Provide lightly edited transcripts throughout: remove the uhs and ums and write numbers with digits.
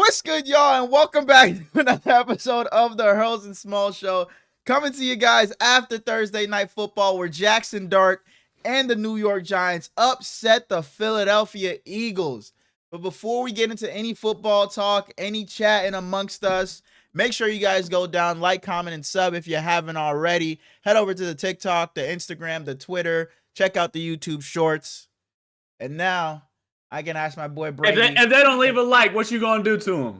What's good, y'all, and welcome back to another episode of the Hurls and Small Show. Coming to you guys after Thursday Night Football, where Jackson Dart and the New York Giants upset the Philadelphia Eagles. But before we get into any football talk, any chatting amongst us, make sure you guys go down, like, comment, and sub if you haven't already. Head over to the TikTok, the Instagram, the Twitter. Check out the YouTube shorts. And now I can ask my boy Brady. If they don't leave a like, what you gonna do to them?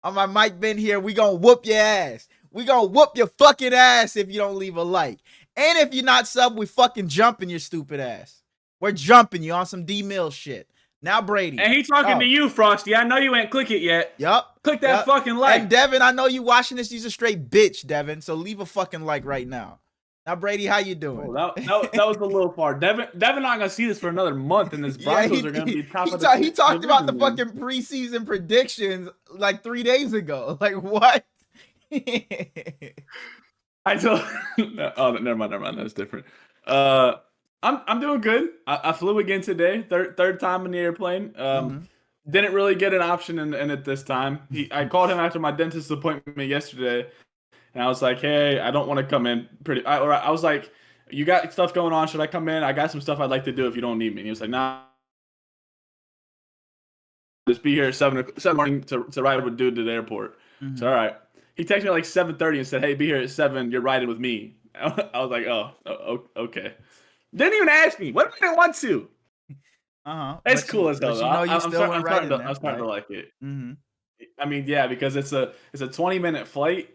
On my Mike Ben here, we gonna whoop your ass. We gonna whoop your fucking ass if you don't leave a like. And if you're not sub, we fucking jumping your stupid ass. We're jumping you on some D-Mill shit. Now Brady. And he talking to you, Frosty. I know you ain't click it yet. Yup. Click that fucking like. And Devin, I know you watching this. You's a straight bitch, Devin. So leave a fucking like right now. Now, Brady, how you doing? Oh, that was a little far. Devin not gonna see this for another month, and his Broncos are gonna be top of the He talked about the fucking preseason predictions like 3 days ago. Like what? I told. Oh, never mind. That's different. I'm doing good. I flew again today. Third time in the airplane. Didn't really get an option in it this time. I called him after my dentist appointment yesterday. And I was like, hey, I don't want to come in. I was like, you got stuff going on. Should I come in? I got some stuff I'd like to do if you don't need me. And he was like, nah. Just be here at 7 morning to ride with dude to the airport. So, all right. He texted me like 7:30 and said, hey, be here at 7. You're riding with me. I was like, oh, okay. Didn't even ask me. What if I didn't want to? It's cool as hell. I'm starting to like it. I mean, yeah, because it's a 20-minute flight.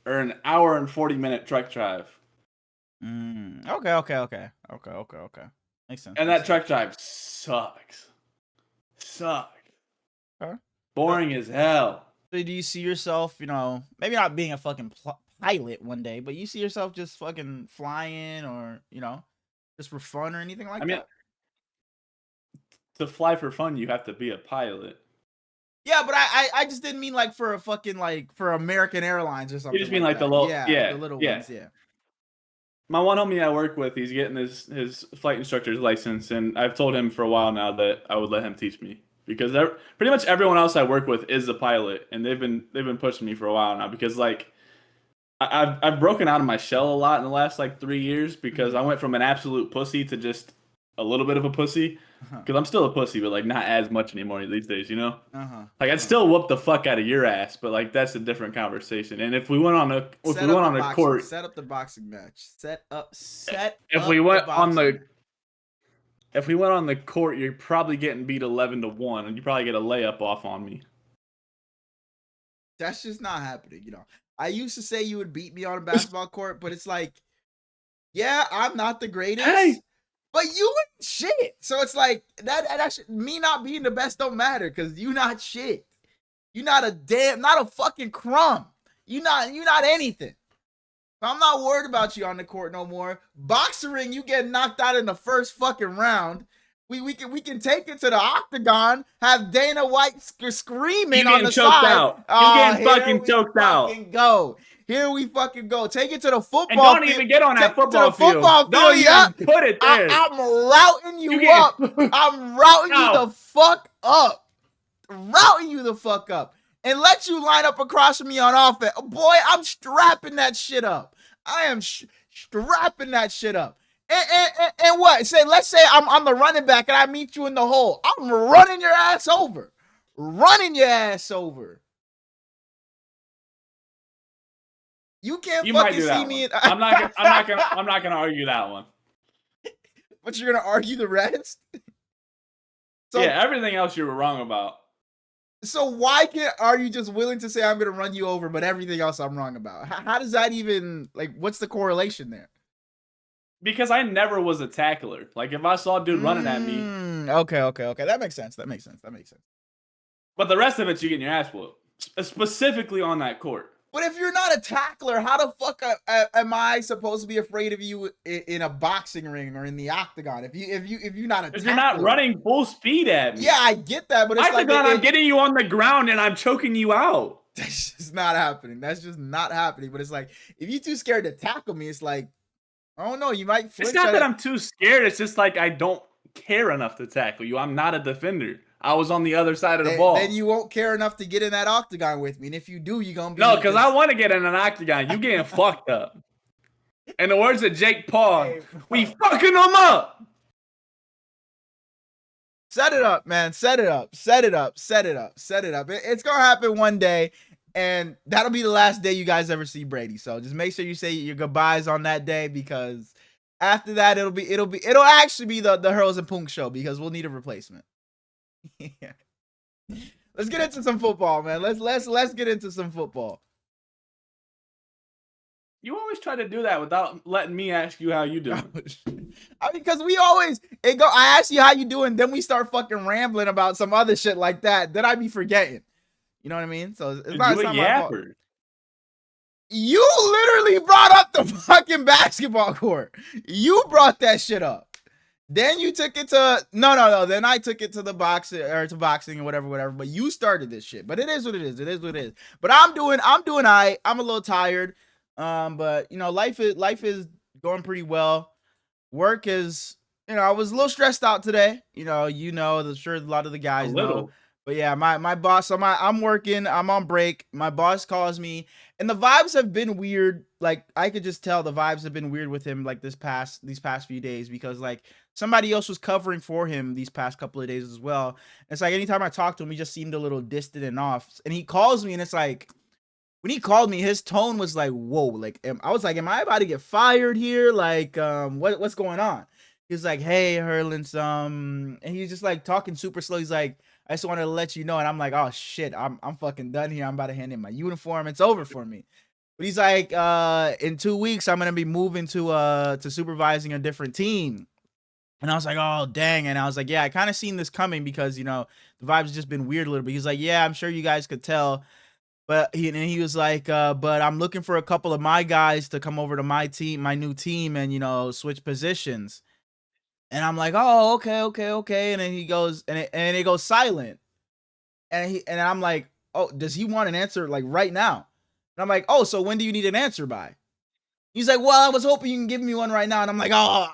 Or an hour and 40-minute truck drive. Okay. Makes sense. And that truck drive sucks. Boring as hell. So do you see yourself, maybe not being a fucking pilot one day, but you see yourself just fucking flying or, just for fun or anything like that? To fly for fun, you have to be a pilot. Yeah, but I just didn't mean like for a fucking for American Airlines or something. You just mean like the little the little ones, yeah. My one homie I work with, he's getting his flight instructor's license, and I've told him for a while now that I would let him teach me because pretty much everyone else I work with is a pilot, and they've been pushing me for a while now because like I've broken out of my shell a lot in the last like 3 years because I went from an absolute pussy to just a little bit of a pussy. Because I'm still a pussy, but like not as much anymore these days, Like I'd still whoop the fuck out of your ass, but like that's a different conversation. And if we went on a court, set up the boxing match. If we went on the court, you're probably getting beat 11-1, and you probably get a layup off on me. That's just not happening, I used to say you would beat me on a basketball court, but it's like, yeah, I'm not the greatest. Hey. But you ain't shit. So it's like that actually, me not being the best don't matter because you not shit. You not a fucking crumb. You not anything. So I'm not worried about you on the court no more. Boxing, you get knocked out in the first fucking round. We can take it to the octagon, have Dana White screaming on the choked side. Out. You getting fucking choked out. Go. Here we fucking go. Take it to the football field. And don't even get on that football field. Don't even put it there. I'm routing you up. I'm routing you the fuck up. Routing you the fuck up. And let you line up across from me on offense. Boy, I'm strapping that shit up. I am strapping that shit up. And what? Let's say I'm the running back and I meet you in the hole. I'm running your ass over. You can't fucking see me. I'm not gonna argue that one. But you're gonna argue the rest? So, yeah, everything else you were wrong about. So why are you just willing to say I'm gonna run you over, but everything else I'm wrong about? How does that even what's the correlation there? Because I never was a tackler. Like if I saw a dude running at me. Okay. That makes sense. But the rest of it, you get your ass whooped. Specifically on that court. But if you're not a tackler, how the fuck am I supposed to be afraid of you in a boxing ring or in the octagon? If you're not a tackler, you're not running full speed at me. Yeah, I get that, but it's I'm getting you on the ground and I'm choking you out. That's just not happening. But it's like if you're too scared to tackle me, it's like I don't know. You might. It's not that I'm too scared. It's just like I don't care enough to tackle you. I'm not a defender. I was on the other side of the Then ball. you won't care enough to get in that octagon with me. And if you do, you're gonna No, be because I just want to get in an octagon. You getting fucked up. In the words of Jake Paul, hey, we bro. fucking them up. Set it up, man. Set it up. Set it up. Set it up. Set it up. It's gonna happen one day, and that'll be the last day you guys ever see Brady. So just make sure you say your goodbyes on that day, because after that it'll actually be the Hurls and Punk show, because we'll need a replacement. Yeah. Let's get into some football, man. Let's get into some football. You always try to do that without letting me ask you how you doing. I mean, because we always I ask you how you doing, then we start fucking rambling about some other shit like that. Then I be forgetting. You know what I mean? So it's You a not my fault. yapper. You literally brought up the fucking basketball court. You brought that shit up. Then you took it to no. Then I took it to the boxing or to boxing or whatever. But you started this shit. But it is what it is. It is what it is. But I'm doing alright. I'm a little tired. But you know, life is going pretty well. Work is, I was a little stressed out today. I'm sure a lot of the A guys know. little. But yeah, my boss, I'm working, I'm on break. My boss calls me, and the vibes have been weird. Like I could just tell the vibes have been weird with him like these past few days, because like somebody else was covering for him these past couple of days as well. It's like anytime I talk to him, he just seemed a little distant and off. And he calls me, and it's like when he called me, his tone was like, whoa, like I was like, am I about to get fired here? Like, what's going on? He's like, hey, Hurlins, and he's just like talking super slow. He's like, I just wanted to let you know. And I'm like, oh shit, I'm fucking done here. I'm about to hand in my uniform. It's over for me. But he's like, in 2 weeks, I'm gonna be moving to supervising a different team. And I was like, oh dang. And I was like, yeah, I kind of seen this coming, because the vibes just been weird a little bit. He's like, yeah, I'm sure you guys could tell. But he was like, but I'm looking for a couple of my guys to come over to my team, my new team, and switch positions. And I'm like, oh, okay. And then he goes, and it goes silent. And I'm like, oh, does he want an answer like right now? And I'm like, oh, so when do you need an answer by? He's like, well, I was hoping you can give me one right now. And I'm like, oh,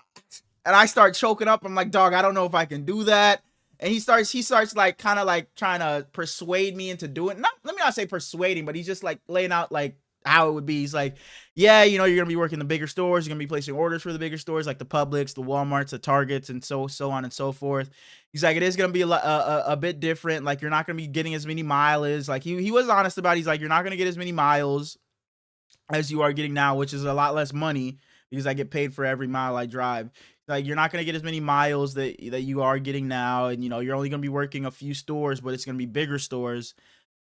and I start choking up. I'm like, dog, I don't know if I can do that. And he starts like kind of like trying to persuade me into doing. Let me not say persuading, but he's just like laying out like how it would be. He's like, yeah, you're gonna be working the bigger stores. You're gonna be placing orders for the bigger stores, like the Publix, the Walmarts, the Targets, and so on and so forth. He's like, it is gonna be a bit different. Like you're not gonna be getting as many miles. Like he was honest about it. He's like, you're not gonna get as many miles as you are getting now, which is a lot less money, because I get paid for every mile I drive. Like you're not gonna get as many miles that you are getting now, and you're only gonna be working a few stores, but it's gonna be bigger stores.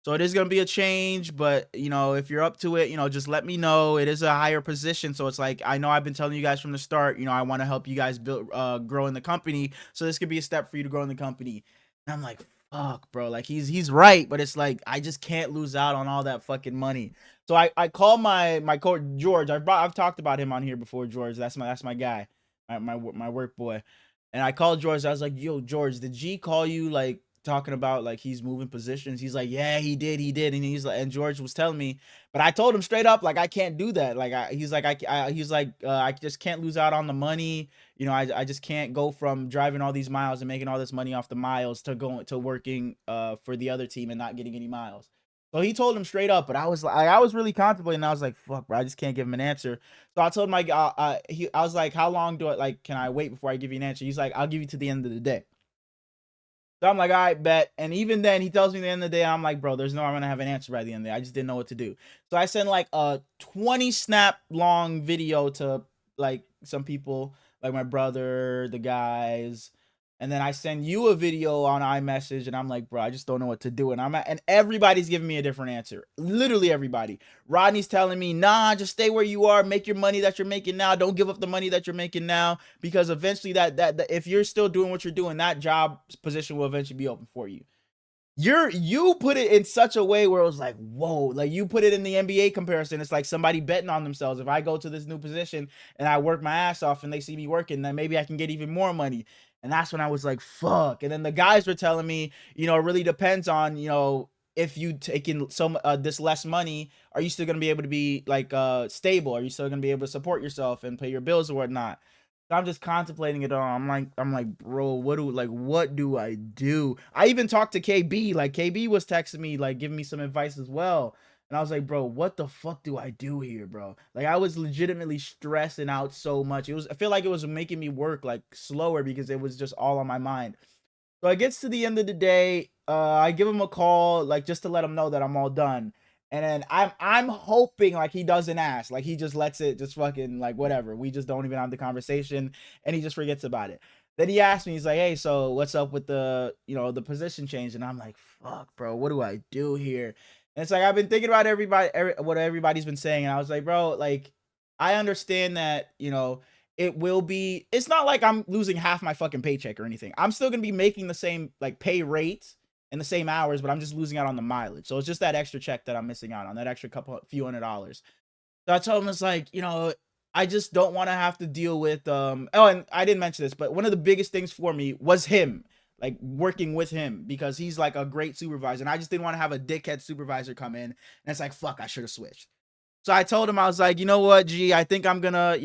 So it is gonna be a change, but if you're up to it, just let me know. It is a higher position, so it's like I know I've been telling you guys from the start. I want to help you guys build, grow in the company. So this could be a step for you to grow in the company. And I'm like, fuck, bro. Like he's right, but it's like I just can't lose out on all that fucking money. So I call my coach George. I've talked about him on here before. George, that's my guy, my work boy. And I called George. I was like, yo, George, did G call you like talking about like he's moving positions? He's like, yeah, he did. And he's like, and George was telling me, but I told him straight up, like I can't do that. Like he's like, I just can't lose out on the money. I just can't go from driving all these miles and making all this money off the miles to going to working for the other team and not getting any miles. So he told him straight up, but I was like, I was really contemplating. I was like, fuck, bro, I just can't give him an answer. So I told him like, I was like, how long can I wait before I give you an answer? He's like, I'll give you to the end of the day. So I'm like, all right, bet. And even then, he tells me the end of the day, I'm like, bro, there's no I'm gonna have an answer by the end of the day. I just didn't know what to do. So I sent like a 20 snap long video to like some people, like my brother, the guys, and then I send you a video on iMessage, and I'm like, bro, I just don't know what to do. And everybody's giving me a different answer. Literally everybody. Rodney's telling me, nah, just stay where you are, make your money that you're making now. Don't give up the money that you're making now, because eventually that if you're still doing what you're doing, that job position will eventually be open for you. You put it in such a way where it was like, whoa, like you put it in the NBA comparison. It's like somebody betting on themselves. If I go to this new position and I work my ass off and they see me working, then maybe I can get even more money. And that's when I was like, fuck. And then the guys were telling me, it really depends on, if you take in this less money, are you still going to be able to be like stable? Are you still going to be able to support yourself and pay your bills or whatnot? So I'm just contemplating it all. I'm like, bro, what do I do? I even talked to KB. Like KB was texting me, like giving me some advice as well. And I was like, bro, what the fuck do I do here, bro? Like I was legitimately stressing out so much. I feel like it was making me work like slower because it was just all on my mind. So it gets to the end of the day. I give him a call, like just to let him know that I'm all done. And then I'm hoping like he doesn't ask, like he just lets it just fucking like whatever. We just don't even have the conversation, and he just forgets about it. Then he asked me, he's like, "Hey, so what's up with the the position change?" And I'm like, "Fuck, bro, what do I do here?" And it's like I've been thinking about what everybody's been saying, and I was like, "Bro, like I understand that it will be, it's not like I'm losing half my fucking paycheck or anything. I'm still gonna be making the same like pay rate and the same hours, but I'm just losing out on the mileage. So it's just that extra check that I'm missing out on, that extra few $100s. So I told him, it's like, I just don't want to have to deal with oh, and I didn't mention this, but one of the biggest things for me was him, like working with him, because he's like a great supervisor, and I just didn't want to have a dickhead supervisor come in, and it's like, fuck, I should have switched. So I told him, I was like, you know what, G, I think I'm gonna,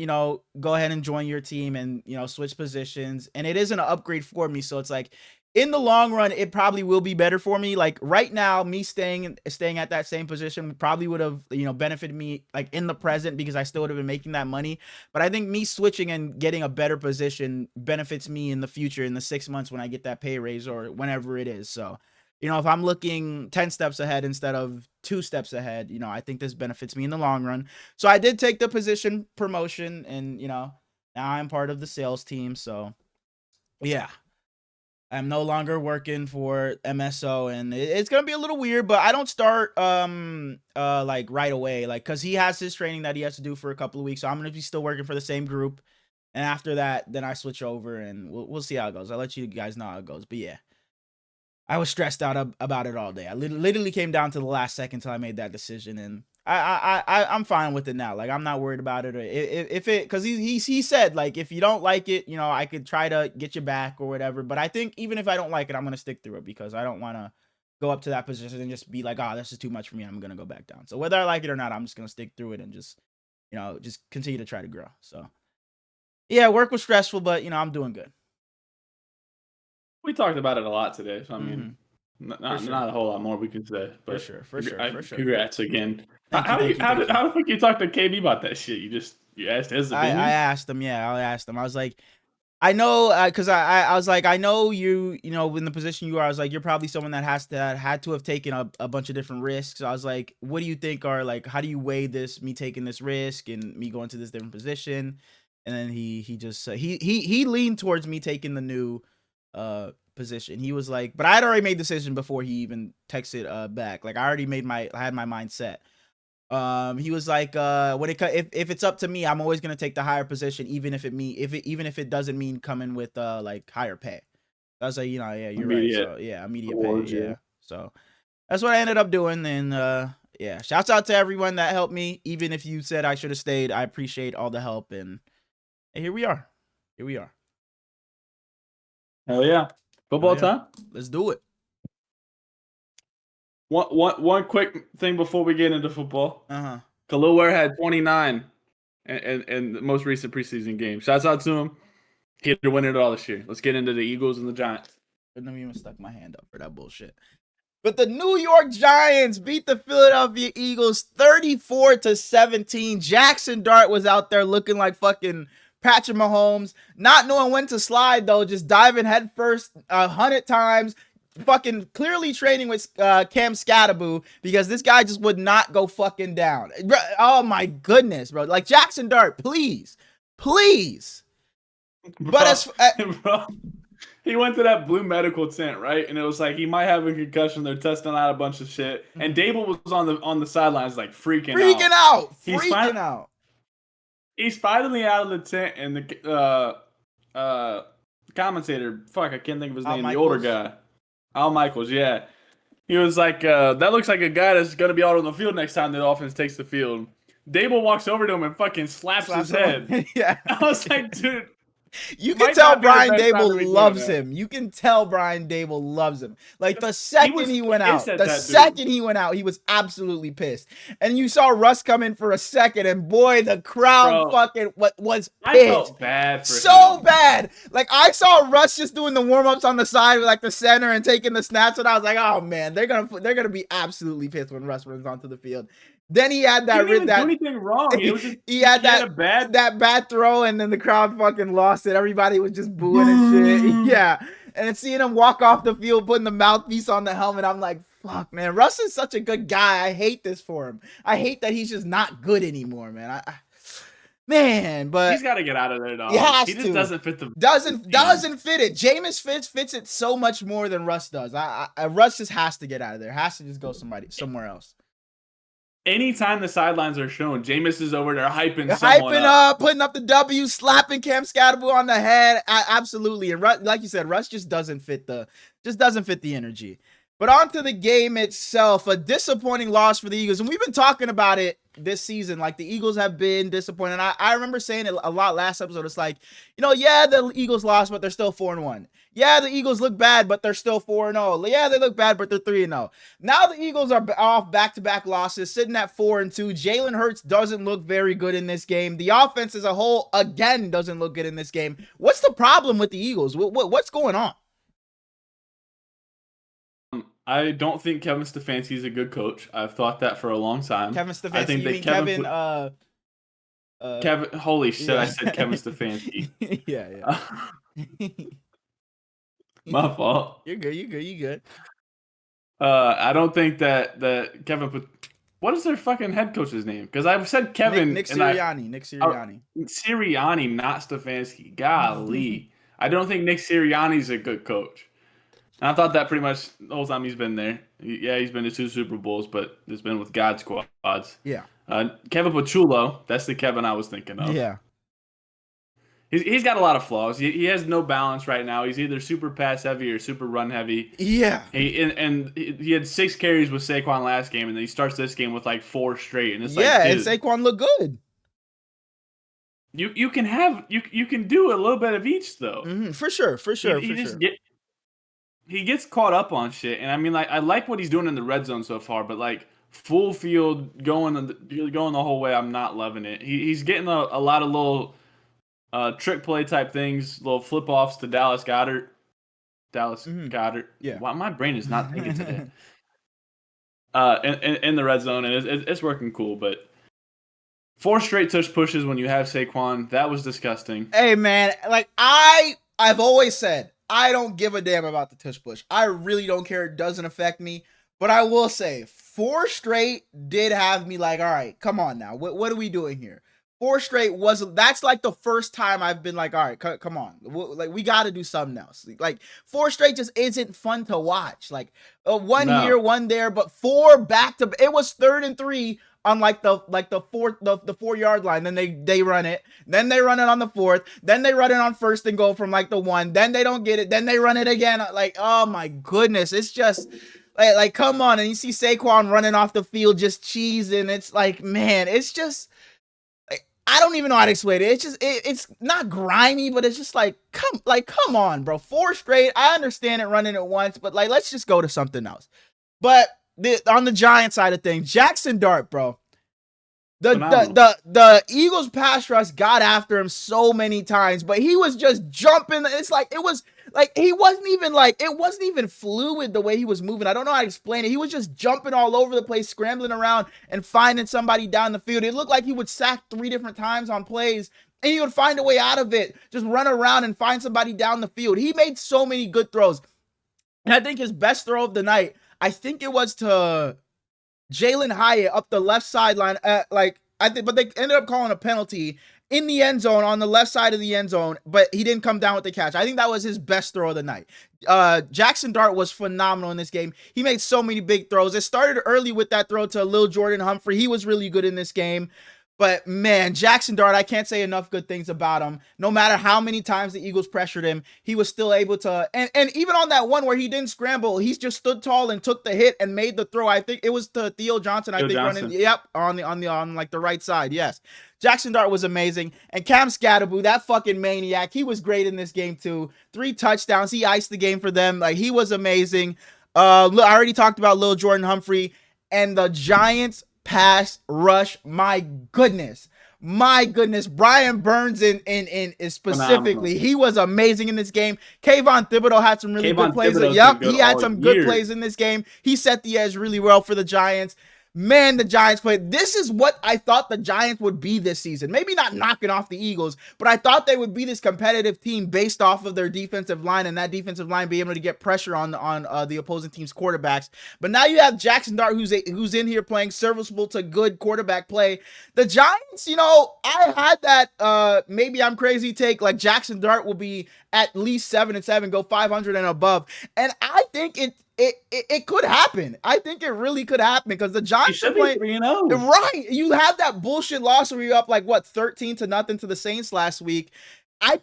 go ahead and join your team and, switch positions. And it is an upgrade for me. So it's like, in the long run, it probably will be better for me. Like right now, me staying at that same position probably would have, benefited me like in the present, because I still would have been making that money. But I think me switching and getting a better position benefits me in the future, in the 6 months when I get that pay raise or whenever it is. So if I'm looking 10 steps ahead instead of 2 steps ahead, I think this benefits me in the long run. So I did take the position promotion, and, now I'm part of the sales team. So yeah, I'm no longer working for MSO, and it's going to be a little weird, but I don't start, like right away, like, cause he has his training that he has to do for a couple of weeks. So I'm going to be still working for the same group. And after that, then I switch over, and we'll see how it goes. I'll let you guys know how it goes. But yeah, I was stressed out about it all day. I literally came down to the last second till I made that decision, and I'm fine with it now. Like I'm not worried about it. Or if it, because he said like, if you don't like it, I could try to get you back or whatever. But I think even if I don't like it, I'm gonna stick through it, because I don't want to go up to that position and just be like, oh, this is too much for me, I'm gonna go back down. So whether I like it or not, I'm just gonna stick through it and just just continue to try to grow. So yeah, work was stressful, but I'm doing good. We talked about it a lot today, so I Mm-hmm. mean, not a whole lot more we can say. For But sure, for sure, for sure. congrats again. Thank you, thank you, thank you. How the fuck you talk to KB about that shit? You asked his opinion. I asked him, yeah, I asked him. I was like, I know, because I was like, I know you, in the position you are. I was like, you're probably someone that had to have taken a bunch of different risks. So I was like, what do you think are like, how do you weigh this, me taking this risk and me going to this different position? And then he just he leaned towards me taking the new position. He was like, but I had already made the decision before he even texted back. Like I already I had my mind set. He was like, if it's up to me, I'm always gonna take the higher position, even if it doesn't mean coming with like higher pay. I was like, yeah, you're Immediate right. So yeah, immediate rewards, pay. yeah. Yeah. So that's what I ended up doing. And yeah, shouts out to everyone that helped me. Even if you said I should have stayed, I appreciate all the help. And here we are. Here we are. Hell yeah. Football Hell yeah. time? Let's do it. One quick thing before we get into football. Uh-huh. Khalil Ware had 29 in the most recent preseason game. Shouts out to him. He had to win it all this year. Let's get into the Eagles and the Giants. I never even stuck my hand up for that bullshit. But the New York Giants beat the Philadelphia Eagles 34-17. Jackson Dart was out there looking like fucking Patrick Mahomes, not knowing when to slide though, just diving headfirst 100 times. Fucking clearly training with Cam Scatterboo, because this guy just would not go fucking down. Oh my goodness, bro. Like Jackson Dart, please. Bro, But as bro, he went to that blue medical tent, right? And it was like he might have a concussion. They're testing out a bunch of shit. And Dable was on the sidelines like freaking out. He's finally out of the tent, and the commentator, fuck, I can't think of his name, the older guy. Al Michaels, yeah. He was like, that looks like a guy that's going to be out on the field next time the offense takes the field. Dable walks over to him and fucking slaps his head. Yeah. I was like, dude, You can Might tell not be the Brian best time to Dable be doing loves that. him. You can tell Brian Dable loves him. Like the He second was he went pissed out, at the that dude. second he went out, he was absolutely pissed. And you saw Russ come in for a second, and boy, the crowd Bro, fucking was I pissed. felt bad for So him. bad. Like I saw Russ just doing the warm-ups on the side with like the center and taking the snaps, and I was like, oh man, they're gonna be absolutely pissed when Russ runs onto the field. Then he had He that didn't even do that anything wrong. It was just he had he had that a bad. that bad throw, and then the crowd fucking lost it. Everybody was just booing and shit. Boo. Yeah. And then seeing him walk off the field, putting the mouthpiece on the helmet, I'm like, fuck, man. Russ is such a good guy. I hate this for him. I hate that he's just not good anymore, man. Man, but He's got to get out of there, dog. he has He just to. doesn't fit the Doesn't fit it. Jameis fits it so much more than Russ does. Russ just has to get out of there. Has to just go somewhere else. Anytime the sidelines are shown, Jameis is over there hyping someone up, putting up the W, slapping Cam Scatterbo on the head. Absolutely, and like you said, Russ just doesn't fit the energy. But on to the game itself, a disappointing loss for the Eagles, and we've been talking about it this season. Like the Eagles have been disappointing. I remember saying it a lot last episode. It's like, yeah, the Eagles lost, but they're still 4-1. Yeah, the Eagles look bad, but they're still 4-0. Yeah, they look bad, but they're 3-0. Now the Eagles are off back-to-back losses, sitting at 4-2. Jalen Hurts doesn't look very good in this game. The offense as a whole, again, doesn't look good in this game. What's the problem with the Eagles? What's going on? I don't think Kevin Stefanski is a good coach. I've thought that for a long time. Kevin Stefanski. I think you that mean Kevin. Holy shit! Yeah. I said Kevin Stefanski. Yeah. My fault. You're good. I don't think that Kevin. What is their fucking head coach's name? Because I've said Kevin. Nick Sirianni. Nick Sirianni. Sirianni, not Stefanski. Golly, I don't think Nick Sirianni's a good coach. And I thought that pretty much the whole time he's been there. He's been to 2 Super Bowls, but it's been with God squads. Yeah. Kevin Pachulo, that's the Kevin I was thinking of. Yeah. He's got a lot of flaws. He has no balance right now. He's either super pass heavy or super run heavy. Yeah. He had 6 carries with Saquon last game, and then he starts this game with like 4 straight. And it's and dude, Saquon looked good. You can do a little bit of each though. Mm-hmm. For sure. He gets caught up on shit, and I mean, like, I like what he's doing in the red zone so far, but like full field going the whole way, I'm not loving it. He's getting a lot of little trick play type things, little flip offs to Dallas Goedert. Goedert. Yeah. Wow, my brain is not thinking today. In the red zone, and it's working cool, but 4 straight tush pushes when you have Saquon, that was disgusting. Hey man, like I've always said, I don't give a damn about the tush push. I really don't care. It doesn't affect me. But I will say, 4 straight did have me like, all right, come on now. What are we doing here? 4 straight that's like the first time I've been like, all right, come on. Like, we got to do something else. Like, 4 straight just isn't fun to watch. Like, one here, one there, but 4 back to, it was 3rd and 3 on like the 4-yard line. Then they run it. Then they run it on the 4th. Then they run it on 1st and goal from like the 1. Then they don't get it. Then they run it again. Like, oh my goodness. It's just like come on. And you see Saquon running off the field just cheesing. It's like, man, it's just, I don't even know how to explain it. It's just, it's not grimy, but it's just like, come on, bro. 4 straight. I understand it running it once, but like, let's just go to something else. But on the Giant side of things, Jackson Dart, bro. The Eagles pass rush got after him so many times, but he was just jumping. It's like, it was like, it wasn't even fluid the way he was moving. I don't know how to explain it. He was just jumping all over the place, scrambling around and finding somebody down the field. It looked like he would sack 3 different times on plays, and he would find a way out of it. Just run around and find somebody down the field. He made so many good throws. And I think his best throw of the night, I think it was to Jalen Hyatt up the left sideline. But they ended up calling a penalty in the end zone on the left side of the end zone, but he didn't come down with the catch. I think that was his best throw of the night. Jackson Dart was phenomenal in this game. He made so many big throws. It started early with that throw to Lil Jordan Humphrey. He was really good in this game. But man, Jackson Dart, I can't say enough good things about him. No matter how many times the Eagles pressured him, he was still able to. And even on that one where he didn't scramble, he just stood tall and took the hit and made the throw. I think it was to Theo Johnson. I Joe think running. Johnson. Yep, on like the right side. Yes, Jackson Dart was amazing. And Cam Scatterboo, that fucking maniac, he was great in this game too. 3 touchdowns. He iced the game for them. Like he was amazing. I already talked about Lil Jordan Humphrey and the Giants pass rush. My goodness. Brian Burns in specifically, Phenomenal. he was amazing in this game. Kayvon Thibodeau had some really good plays. Yep, he had some good plays in this game. He set the edge really well for the Giants. Man, the Giants played. This is what I thought the Giants would be this season. Maybe not knocking off the Eagles, but I thought they would be this competitive team based off of their defensive line, and that defensive line being able to get pressure on the opposing team's quarterbacks. But now you have Jackson Dart, who's in here playing serviceable to good quarterback play. The Giants, I had that maybe I'm crazy take, like Jackson Dart will be at least 7-7, go 500 and above, and I think it could happen. I think it really could happen because the Giants are playing 3-0. right. You had that bullshit loss where you're up like what 13-0 to the Saints last week.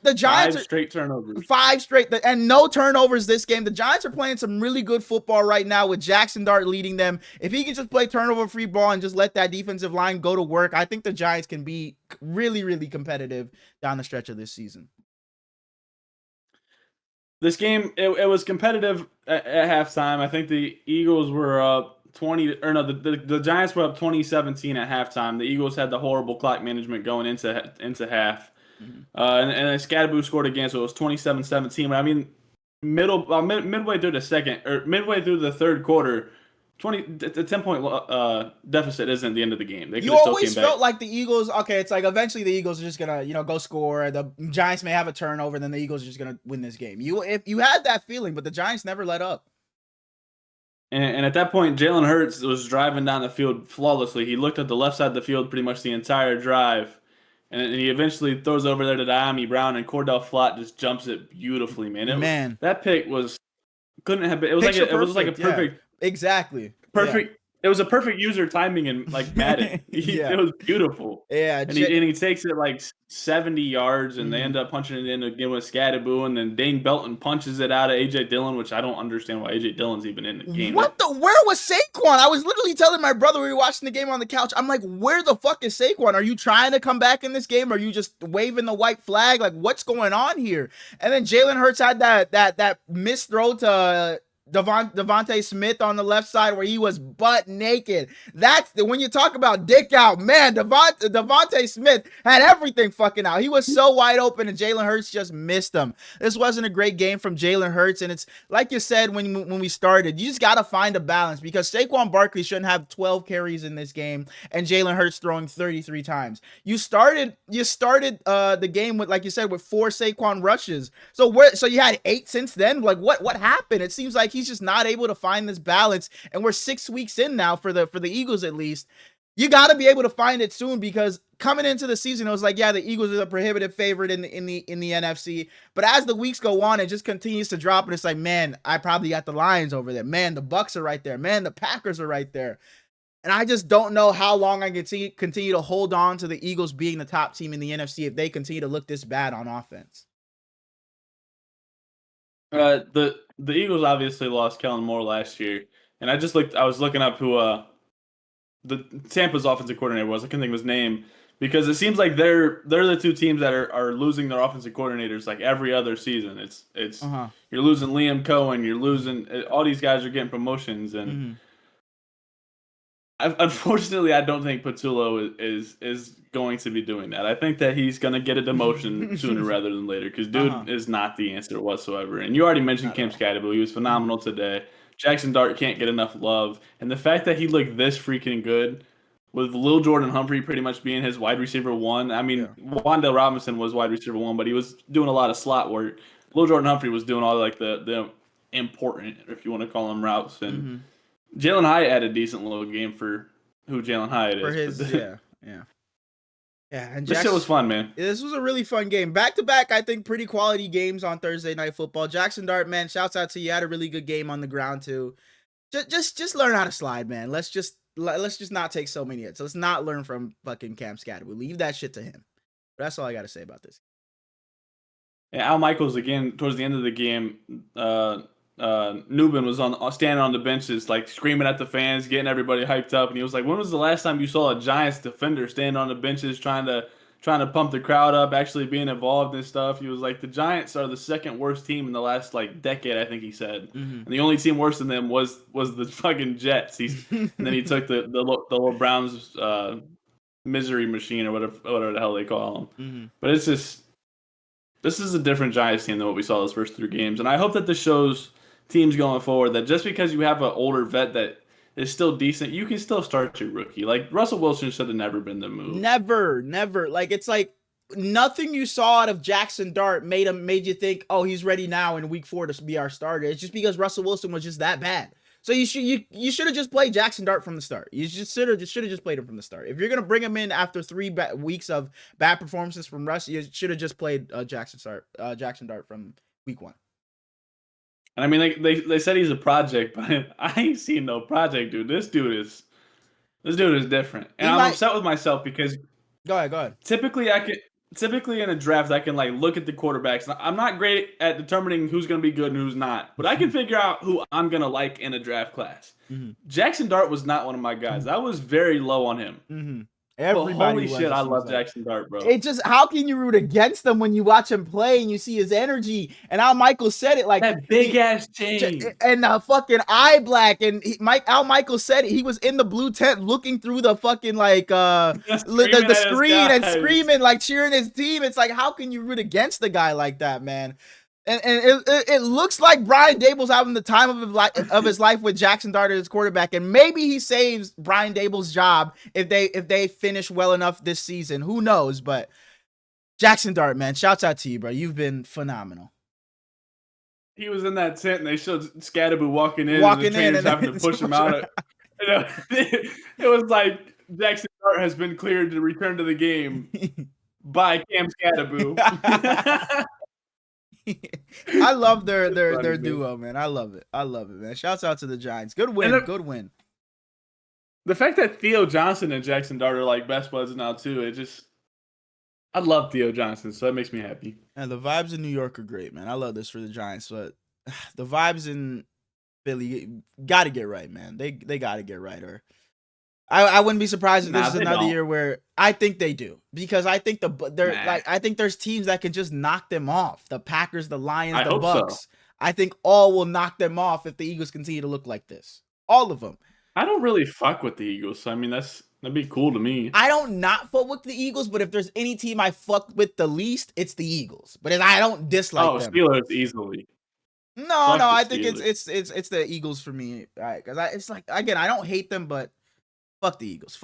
The Giants 5 straight turnovers. 5 straight and no turnovers this game. The Giants are playing some really good football right now with Jackson Dart leading them. If he can just play turnover-free ball and just let that defensive line go to work, I think the Giants can be really, really competitive down the stretch of this season. This game, it was competitive at halftime. I think the Eagles were up 20, or no, the Giants were up 20-17 at halftime. The Eagles had the horrible clock management going into half. Mhm. And then Scadaboo scored again, so it was 27-17. But I mean, midway through the second, or midway through the third quarter, the 10-point deficit isn't the end of the game. You always felt like the Eagles, okay, it's like eventually the Eagles are just gonna, go score. The Giants may have a turnover, then the Eagles are just gonna win this game. If you had that feeling, but the Giants never let up. And at that point, Jalen Hurts was driving down the field flawlessly. He looked at the left side of the field pretty much the entire drive. And he eventually throws over there to Diami Brown, and Cordell Flott just jumps it beautifully, man. That pick couldn't have been. It was like a perfect, exactly perfect. Yeah. It was a perfect user timing and like Madden. It was beautiful. Yeah, and he takes it like 70 yards, and they end up punching it in again with Scadaboo, and then Dane Belton punches it out of AJ Dillon, which I don't understand why AJ Dillon's even in the game. Where was Saquon? I was literally telling my brother we were watching the game on the couch. I'm like, where the fuck is Saquon? Are you trying to come back in this game? Are you just waving the white flag? Like, what's going on here? And then Jalen Hurts had that missed throw to Devontae Smith on the left side where he was butt naked. That's when you talk about dick out, man. Devontae Smith had everything fucking out. He was so wide open, and Jalen Hurts just missed him. This wasn't a great game from Jalen Hurts, and it's like you said when we started, you just got to find a balance because Saquon Barkley shouldn't have 12 carries in this game, and Jalen Hurts throwing 33 times. You started the game with, like you said, with 4 Saquon rushes. So you had 8 since then. Like what happened? It seems like he's just not able to find this balance, and we're 6 weeks in now for the Eagles. At least you got to be able to find it soon, because coming into the season it was like, yeah, the Eagles are the prohibitive favorite in the NFC, but as the weeks go on it just continues to drop, and it's like, man, I probably got the Lions over there, man, the Bucks are right there, man, the Packers are right there, and I just don't know how long I can continue to hold on to the Eagles being the top team in the NFC if they continue to look this bad on offense. The Eagles obviously lost Kellen Moore last year, and I was looking up who the Tampa's offensive coordinator was. I couldn't think of his name, because it seems like they're the 2 teams that are losing their offensive coordinators like every other season. It's You're losing Liam Cohen, you're losing all these guys are getting promotions, and unfortunately I don't think Patullo is going to be doing that. I think that he's going to get a demotion sooner rather than later, because dude is not the answer whatsoever. And you already mentioned Cam Scadaboo. He was phenomenal today. Jackson Dart can't get enough love. And the fact that he looked this freaking good with Lil Jordan Humphrey pretty much being his wide receiver 1. I mean, Wan'Dale Robinson was wide receiver 1, but he was doing a lot of slot work. Lil Jordan Humphrey was doing all like the important, if you want to call them, routes. And Jalen Hyatt had a decent little game for who Jalen Hyatt is. Yeah, and this shit was fun, man. This was a really fun game. Back-to-back, I think, pretty quality games on Thursday Night Football. Jackson Dart, man, shouts out to you. You had a really good game on the ground, too. Just learn how to slide, man. Let's just let's just not take so many hits. Let's not learn from fucking Cam Scatterwood. Leave that shit to him. But that's all I got to say about this. Yeah, Al Michaels again towards the end of the game. Newman was standing on the benches, like screaming at the fans, getting everybody hyped up, and he was like, "When was the last time you saw a Giants defender stand on the benches trying to pump the crowd up, actually being involved and stuff?" He was like, "The Giants are the second worst team in the last like decade," I think he said, and the only team worse than them was the fucking Jets. And then he took the little Browns misery machine or whatever the hell they call them. But it's just. This is a different Giants team than what we saw those first 3 games. And I hope that this shows teams going forward that just because you have an older vet that is still decent, you can still start your rookie. Like, Russell Wilson should have never been the move. Never. Like, it's like nothing you saw out of Jackson Dart made you think, oh, he's ready now in week 4 to be our starter. It's just because Russell Wilson was just that bad. So you should have just played Jackson Dart from the start. You should have just played him from the start. If you're gonna bring him in after 3 weeks of bad performances from Russ, you should have just played Jackson Dart from week 1. And I mean, they said he's a project, but I ain't seen no project, dude. This dude is different, and I'm upset with myself because. Go ahead. Typically in a draft, I can like look at the quarterbacks. I'm not great at determining who's going to be good and who's not, but I can figure out who I'm going to like in a draft class. Jackson Dart was not one of my guys. I was very low on him. Holy shit, I love Jackson Dart, bro. It just, how can you root against him when you watch him play and you see his energy? And Al Michaels said it like that big ass chain and the fucking eye black. And Al Michaels said it. He was in the blue tent looking through the fucking like the screen and screaming, like cheering his team. It's like, how can you root against the guy like that, man? And it looks like Brian Daboll's having the time of his life with Jackson Dart as his quarterback, and maybe he saves Brian Daboll's job if they finish well enough this season. Who knows? But Jackson Dart, man, shouts out to you, bro. You've been phenomenal. He was in that tent, and they showed Scatterbu walking in, and the trainers having to push him out. It was like Jackson Dart has been cleared to return to the game by Cam Scatterbu. I love their duo, man. I love it, man. Shouts out to the Giants. Good win. Good win. The fact that Theo Johnson and Jackson Dart are like best buds now too, I love Theo Johnson, so that makes me happy. And the vibes in New York are great, man. I love this for the Giants, but the vibes in Philly got to get right, man. They got to get right, or I wouldn't be surprised if this is another year where I think they do, because I think I think there's teams that can just knock them off. The Packers, the Lions, the Bucks. So. I think all will knock them off if the Eagles continue to look like this. All of them. I don't really fuck with the Eagles. So I mean, that'd be cool to me. I don't not fuck with the Eagles, but if there's any team I fuck with the least, it's the Eagles. But I don't dislike them. Steelers easily. No, I think it's the Eagles for me. All right, because it's like, again, I don't hate them, but. Fuck the Eagles.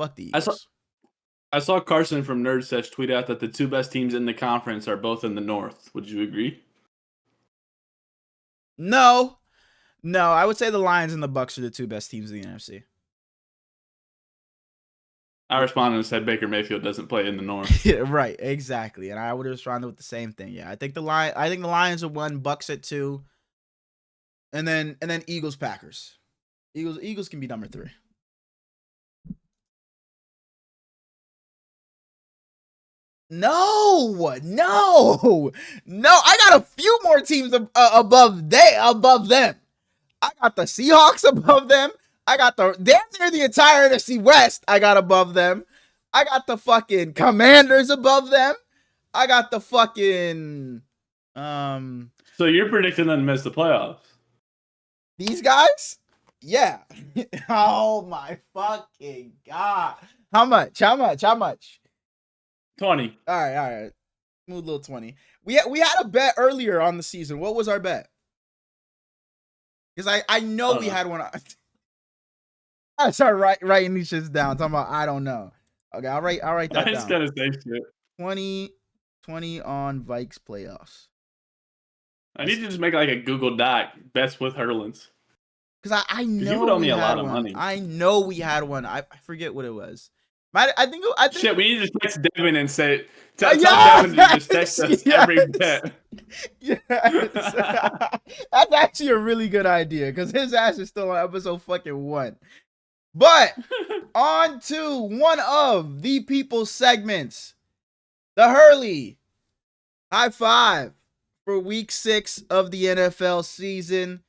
I saw Carson from Nerd Sesh tweet out that the 2 best teams in the conference are both in the North. Would you agree? No. I would say the Lions and the Bucks are the 2 best teams in the NFC. I responded and said Baker Mayfield doesn't play in the North. Yeah, right, exactly. And I would have responded with the same thing. Yeah, I think the Lions are 1, Bucks at 2, and then Eagles Packers. Eagles can be number 3. No. I got a few more teams above them. I got the Seahawks above them. I got damn near the entire NFC West. I got above them. I got the fucking Commanders above them. I got the fucking So you're predicting them to miss the playoffs? These guys? Yeah. Oh my fucking god. How much? 20. All right. Move a little 20. We had a bet earlier on the season. What was our bet? Because I know we had one. I start writing these shits down. Talking about I don't know. Okay, I'll write that down. I just gotta say shit. 20 on Vikes playoffs. I need to just make like a Google Doc bets with Hurlins. Because I know you would owe me a lot of money. I know we had one. I forget what it was. I think shit, we need to text Devin and say, tell Devin to just text us every bet. Yes. That's actually a really good idea, because his ass is still on episode fucking 1. But On to one of the people's segments, the Hurley High Five for week 6 of the NFL season.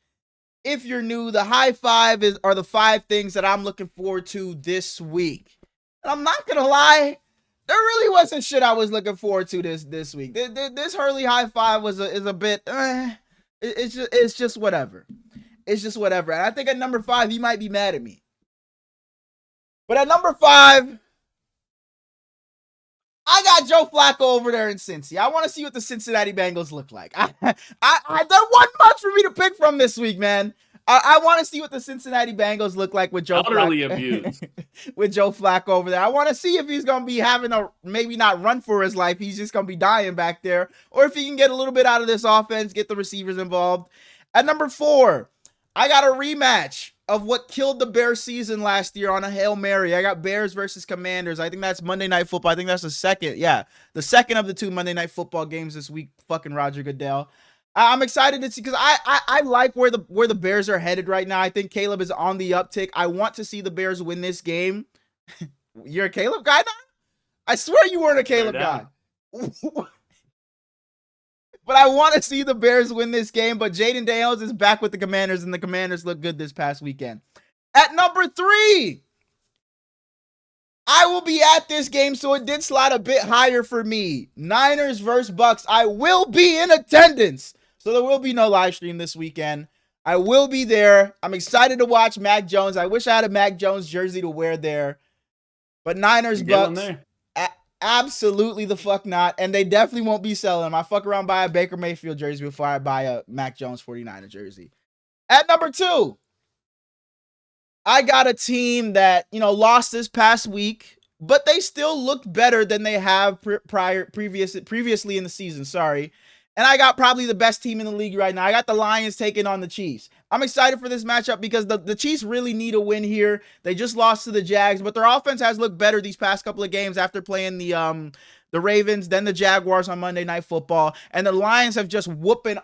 If you're new, the high five are the 5 things that I'm looking forward to this week. And I'm not gonna lie, there really wasn't shit I was looking forward to this week. This Hurley high five is a bit. It's just whatever. It's just whatever. And I think at number 5, he might be mad at me. But at number 5, I got Joe Flacco over there in Cincy. I want to see what the Cincinnati Bengals look like. There wasn't much for me to pick from this week, man. I want to see what the Cincinnati Bengals look like with Joe Elderly Flacco. abuse. With Joe Flacco over there. I want to see if he's going to be having a maybe not run for his life. He's just going to be dying back there. Or if he can get a little bit out of this offense, get the receivers involved. At number 4, I got a rematch of what killed the Bears season last year on a Hail Mary. I got Bears versus Commanders. I think that's Monday Night Football. I think that's the second. Yeah, the second of the 2 Monday Night Football games this week. Fucking Roger Goodell. I'm excited to see because I like where the Bears are headed right now. I think Caleb is on the uptick. I want to see the Bears win this game. You're a Caleb guy now? I swear you weren't a Caleb guy. But I want to see the Bears win this game. But Jayden Daniels is back with the Commanders, and the Commanders look good this past weekend. At number 3, I will be at this game, so it did slide a bit higher for me. Niners versus Bucks. I will be in attendance, so there will be no live stream this weekend. I will be there. I'm excited to watch Mac Jones. I wish I had a Mac Jones jersey to wear there. But Niners, Bucks, absolutely the fuck not. And they definitely won't be selling them. I fuck around buy a Baker Mayfield jersey before I buy a Mac Jones 49er jersey. At number 2, I got a team that, lost this past week, but they still looked better than they have previously in the season. Sorry. And I got probably the best team in the league right now. I got the Lions taking on the Chiefs. I'm excited for this matchup because the Chiefs really need a win here. They just lost to the Jags, but their offense has looked better these past couple of games after playing the Ravens, then the Jaguars on Monday Night Football. And the Lions have just whooping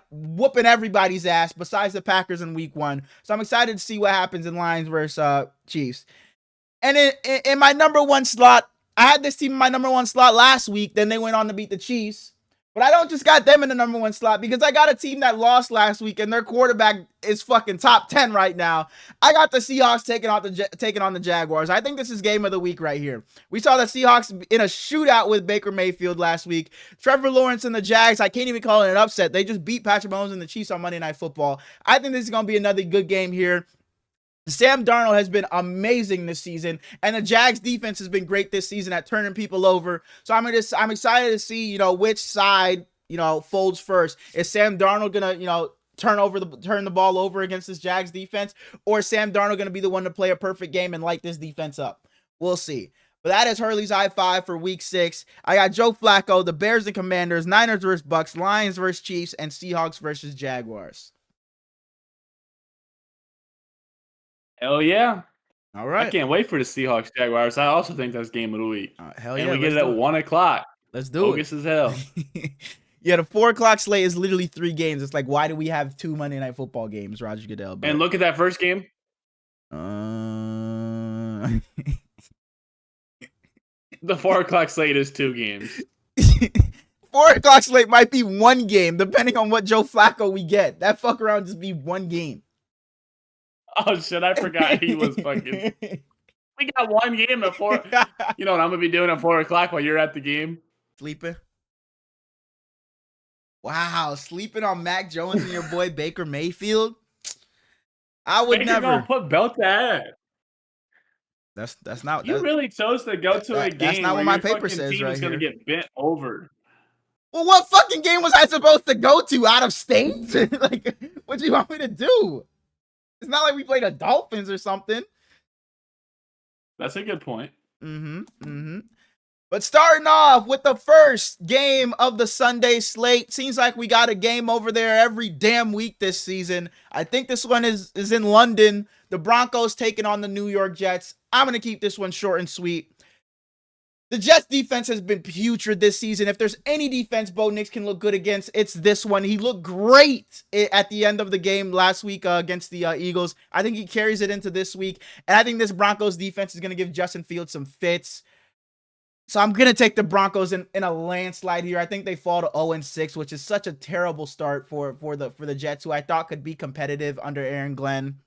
everybody's ass besides the Packers in week 1. So I'm excited to see what happens in Lions versus Chiefs. And in my number 1 slot, I had this team in my number 1 slot last week. Then they went on to beat the Chiefs. But I don't just got them in the number 1 slot because I got a team that lost last week and their quarterback is fucking top 10 right now. I got the Seahawks taking on the Jaguars. I think this is game of the week right here. We saw the Seahawks in a shootout with Baker Mayfield last week. Trevor Lawrence and the Jags, I can't even call it an upset. They just beat Patrick Mahomes and the Chiefs on Monday Night Football. I think this is going to be another good game here. Sam Darnold has been amazing this season, and the Jags defense has been great this season at turning people over. So I'm excited to see, which side, folds first. Is Sam Darnold gonna, turn the ball over against this Jags defense, or is Sam Darnold gonna be the one to play a perfect game and light this defense up? We'll see. But that is Hurley's high five for week 6. I got Joe Flacco, the Bears and Commanders, Niners versus Bucks, Lions versus Chiefs, and Seahawks versus Jaguars. Hell yeah. All right. I can't wait for the Seahawks Jaguars. I also think that's game of the week. Hell yeah. And we get it at 1 o'clock. Let's do Focus as hell. Yeah, the 4 o'clock slate is literally 3 games. It's like, why do we have 2 Monday Night Football games, Roger Goodell? And look at that first game. The 4 o'clock slate is 2 games. 4 o'clock slate might be 1 game, depending on what Joe Flacco we get. That fuck around just be 1 game. Oh shit! I forgot he was fucking. We got 1 game at 4. You know what I'm gonna be doing at 4 o'clock while you're at the game? Sleeping. Wow, sleeping on Mac Jones and your boy Baker Mayfield. I would Baker never gonna put belt to head. That's not. You really chose to go to a game. That's not what my paper says team right is gonna here. get bent over. Well, what fucking game was I supposed to go to out of state? Like, what do you want me to do? It's not like we played the Dolphins or something. That's a good point. But starting off with the first game of the Sunday slate, seems like we got a game over there every damn week this season. I think this one is in London. The Broncos taking on the New York Jets. I'm going to keep this one short and sweet. The Jets defense has been putrid this season. If there's any defense Bo Nix can look good against, it's this one. He looked great at the end of the game last week against the Eagles. I think he carries it into this week. And I think this Broncos defense is going to give Justin Fields some fits. So I'm going to take the Broncos in a landslide here. I think they fall to 0-6, which is such a terrible start for the Jets, who I thought could be competitive under Aaron Glenn.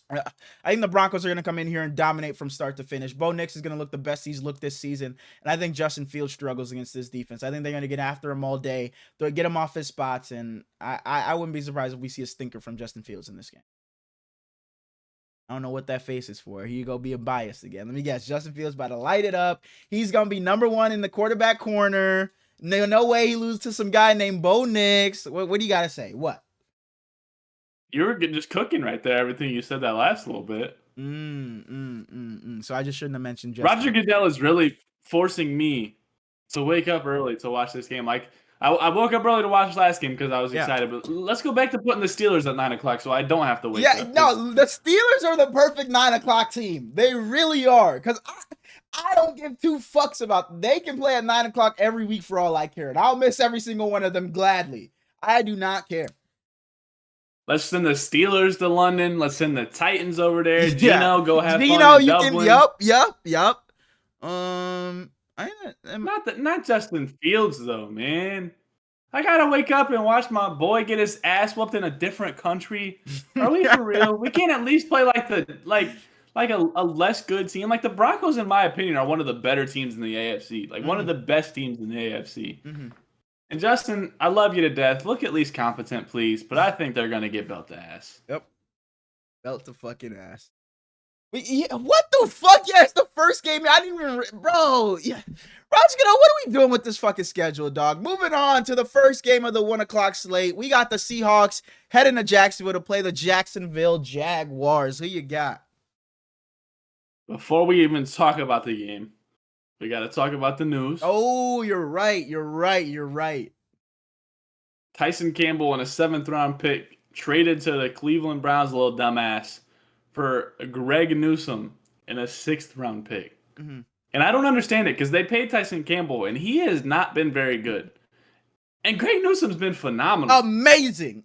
I think the Broncos are going to come in here and dominate from start to finish. Bo Nix is going to look the best he's looked this season. And I think Justin Fields struggles against this defense. I think they're going to get after him all day. They'll get him off his spots. And I wouldn't be surprised if we see a stinker from Justin Fields in this game. I don't know what that face is for. Here you go being biased again. Let me guess. Justin Fields about to light it up. He's going to be number one in the quarterback corner. No way he loses to some guy named Bo Nix. What do you got to say? What? You were just cooking right there. Everything you said that last little bit. So I just shouldn't have mentioned Justin. Roger Goodell is really forcing me to wake up early to watch this game. Like I woke up early to watch last game because I was excited. But let's go back to putting the Steelers at 9 o'clock so I don't have to wake up. No, the Steelers are the perfect 9 o'clock team. They really are. Because I don't give two fucks about them. They can play at 9 o'clock every week for all I care. And I'll miss every single one of them gladly. I do not care. Let's send the Steelers to London. Let's send the Titans over there. Gino, go have fun in Dublin. Yup. Not Justin Fields though, man. I gotta wake up and watch my boy get his ass whooped in a different country. Are we for real? We can't at least play like a less good team. Like the Broncos, in my opinion, are one of the better teams in the AFC. Like one of the best teams in the AFC. Mm-hmm. And Justin, I love you to death. Look at least competent, please. But I think they're gonna get belt to ass. Yep, belt to fucking ass. What the fuck? Yeah, it's the first game. I didn't even, bro. Yeah, Roger, what are we doing with this fucking schedule, dog? Moving on to the first game of the 1 o'clock slate. We got the Seahawks heading to Jacksonville to play the Jacksonville Jaguars. Who you got? Before we even talk about the game, we got to talk about the news. Oh, you're right. Tyson Campbell in a 7th round pick traded to the Cleveland Browns, little dumbass, for Greg Newsome in a 6th round pick. Mm-hmm. And I don't understand it because they paid Tyson Campbell and he has not been very good. And Greg Newsome's been phenomenal. Amazing,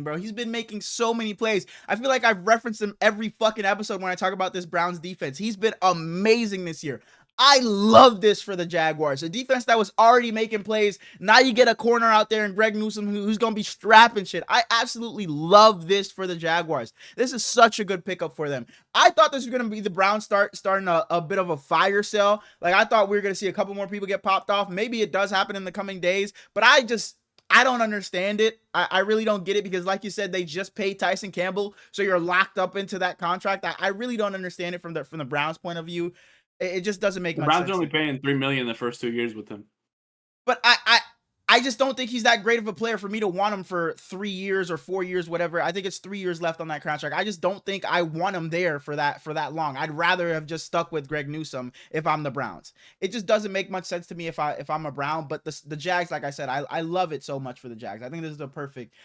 bro. He's been making so many plays. I feel like I've referenced him every fucking episode when I talk about this Browns defense. He's been amazing this year. I love this for the Jaguars. A defense that was already making plays. Now you get a corner out there and Greg Newsome who's going to be strapping shit. I absolutely love this for the Jaguars. This is such a good pickup for them. I thought this was going to be the Browns starting a bit of a fire sale. Like I thought we were going to see a couple more people get popped off. Maybe it does happen in the coming days, but I don't understand it. I really don't get it because like you said, they just paid Tyson Campbell. So you're locked up into that contract. I really don't understand it from the Browns point of view. It just doesn't make much sense. The Browns are only paying $3 million the first 2 years with him. But I just don't think he's that great of a player for me to want him for 3 years or 4 years, whatever. I think it's 3 years left on that contract. I just don't think I want him there for that long. I'd rather have just stuck with Greg Newsome if I'm the Browns. It just doesn't make much sense to me if I'm a Brown. But the Jags, like I said, I love it so much for the Jags. I think this is a perfect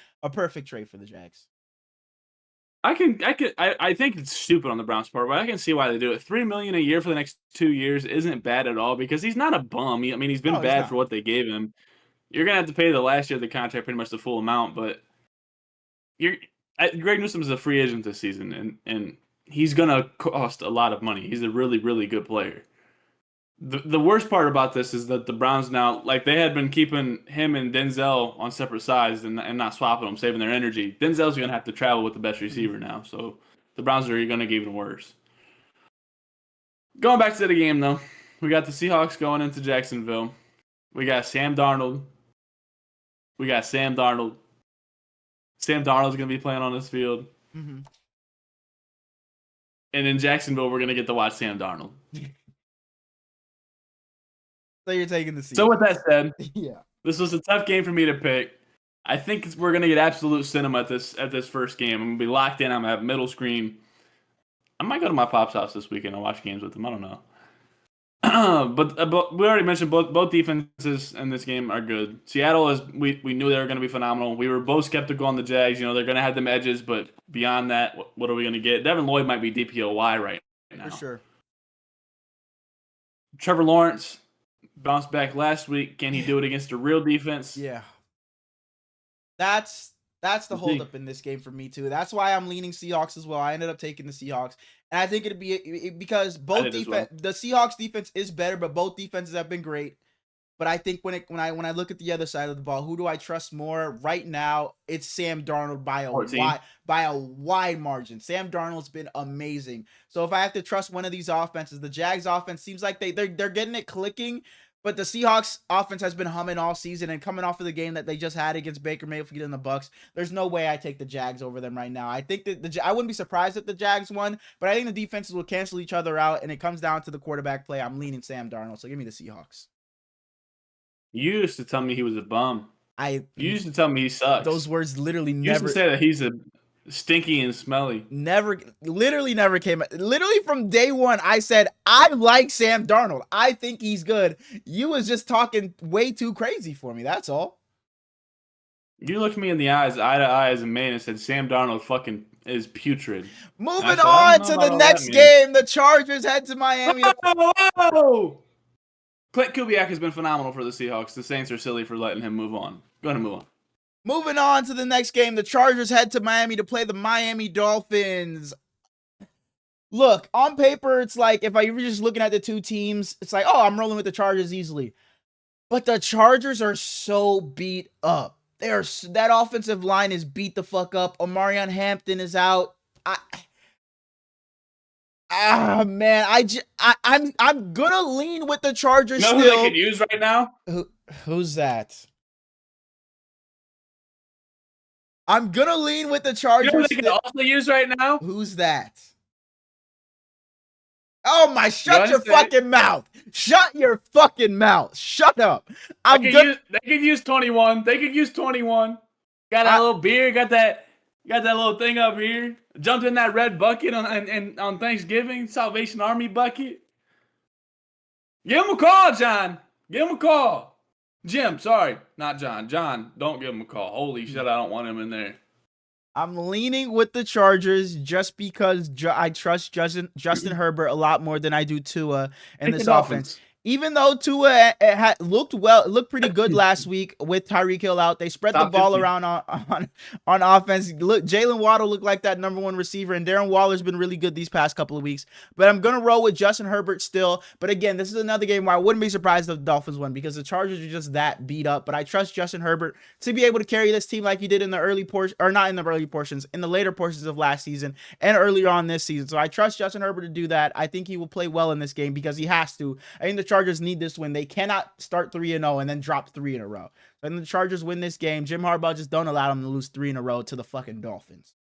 trade for the Jags. I think it's stupid on the Browns part, but I can see why they do it. $3 million a year for the next 2 years isn't bad at all because he's not a bum. I mean, he's been bad for what they gave him. You're gonna have to pay the last year of the contract pretty much the full amount, but Greg Newsome is a free agent this season, and he's gonna cost a lot of money. He's a really, really good player. The worst part about this is that the Browns now, like they had been keeping him and Denzel on separate sides and not swapping them, saving their energy. Denzel's going to have to travel with the best receiver now, so the Browns are going to get even worse. Going back to the game, though, we got the Seahawks going into Jacksonville. We got Sam Darnold. Sam Darnold's going to be playing on this field. Mm-hmm. And in Jacksonville, we're going to get to watch Sam Darnold. So you're taking the Seahawks. So with that said, yeah, this was a tough game for me to pick. I think we're gonna get absolute cinema at this first game. I'm gonna be locked in. I'm gonna have middle screen. I might go to my pop's house this weekend and watch games with him. I don't know. But we already mentioned both defenses in this game are good. Seattle we knew they were gonna be phenomenal. We were both skeptical on the Jags. You know they're gonna have them edges, but beyond that, what are we gonna get? Devin Lloyd might be DPOY right now. For sure. Trevor Lawrence bounced back last week. Can he do it against a real defense? Yeah. That's the We'll see. holdup in this game for me too. That's why I'm leaning Seahawks as well. I ended up taking the Seahawks, and I think it'd be because I both did as well. the Seahawks defense is better, but both defenses have been great. But I think when I look at the other side of the ball, who do I trust more right now? It's Sam Darnold by a 14. wide margin. Sam Darnold's been amazing. So if I have to trust one of these offenses, the Jags offense seems like they're getting it clicking, but the Seahawks offense has been humming all season, and coming off of the game that they just had against Baker Mayfield and the Bucks, there's no way I take the Jags over them right now. I think that I wouldn't be surprised if the Jags won, but I think the defenses will cancel each other out, and it comes down to the quarterback play. I'm leaning Sam Darnold, so give me the Seahawks. You used to tell me he was a bum. You used to tell me he sucks. Those words literally You used to say that he's a stinky and smelly. Literally never came. Literally from day one, I said I like Sam Darnold. I think he's good. You was just talking way too crazy for me. That's all. You looked me in the eyes, eye to eye as a man, and said Sam Darnold fucking is putrid. Moving on to the next game, the Chargers head to Miami. Whoa! Clint Kubiak has been phenomenal for the Seahawks. The Saints are silly for letting him move on. Go ahead and move on. Moving on to the next game, the Chargers head to Miami to play the Miami Dolphins. Look, on paper, it's like if you're just looking at the two teams, it's like, oh, I'm rolling with the Chargers easily. But the Chargers are so beat up. That offensive line is beat the fuck up. Omarion Hampton is out. Man, I'm gonna lean with the Chargers. You know still. Who they could use right now? Who's that? I'm gonna lean with the Chargers. You know who they could also use right now? Who's that? Oh my! Shut your fucking mouth! Shut your fucking mouth! Shut up! They could use 21. They could use 21. Got that little beard. Got that little thing up here. Jumped in that red bucket on Thanksgiving. Salvation Army bucket. Give him a call, John. Give him a call. Jim, sorry, not John. John, don't give him a call. Holy shit, I don't want him in there. I'm leaning with the Chargers just because I trust Justin Herbert a lot more than I do Tua in this offense. Even though Tua looked pretty good last week with Tyreek Hill out, they spread the ball around on offense. Look, Jaylen Waddle looked like that number one receiver, and Darren Waller's been really good these past couple of weeks. But I'm gonna roll with Justin Herbert still. But again, this is another game where I wouldn't be surprised if the Dolphins won because the Chargers are just that beat up. But I trust Justin Herbert to be able to carry this team like he did in the early portion, or not in the early portions, in the later portions of last season and earlier on this season. So I trust Justin Herbert to do that. I think he will play well in this game because he has to. I think the Chargers need this win. They cannot start 3-0 and then drop 3 in a row. When the Chargers win this game, Jim Harbaugh just don't allow them to lose 3 in a row to the fucking Dolphins.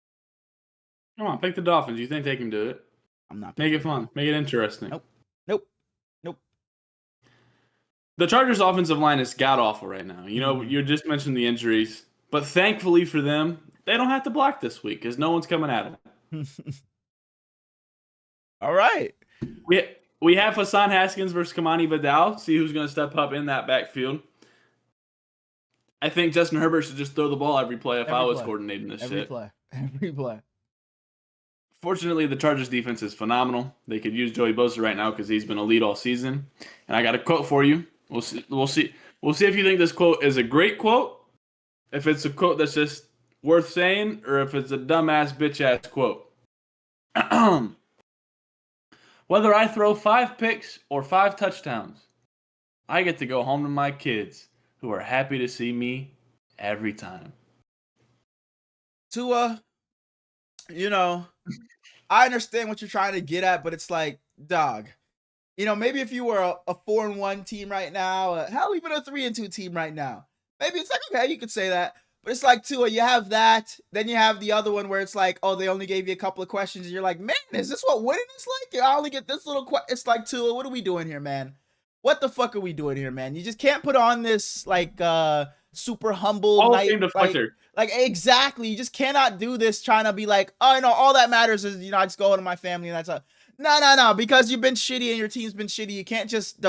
Come on, pick the Dolphins. You think they can do it? I'm not. Make it fun. Make it interesting. Nope. The Chargers' offensive line is god-awful right now. You know, you just mentioned the injuries. But thankfully for them, they don't have to block this week because no one's coming at them. All right. We have Hassan Haskins versus Kamani Vidal. See who's going to step up in that backfield. I think Justin Herbert should just throw the ball every play if I was coordinating this shit. Every play. Fortunately, the Chargers defense is phenomenal. They could use Joey Bosa right now because he's been elite all season. And I got a quote for you. We'll see if you think this quote is a great quote, if it's a quote that's just worth saying, or if it's a dumbass bitch-ass quote. Whether I throw 5 picks or 5 touchdowns, I get to go home to my kids who are happy to see me every time. Tua, I understand what you're trying to get at, but it's like, dog, maybe if you were a 4-1 team right now, hell, even a 3-2 team right now, maybe it's like, okay, you could say that. But it's like, Tua, you have that. Then you have the other one where it's like, oh, they only gave you a couple of questions. And you're like, man, is this what winning is like? I only get this little question. It's like, Tua, what are we doing here, man? What the fuck are we doing here, man? You just can't put on this, like, super humble night. Like, exactly. You just cannot do this trying to be like, oh, all that matters is, I just go home to my family and that's a... No. Because you've been shitty and your team's been shitty. You can't just,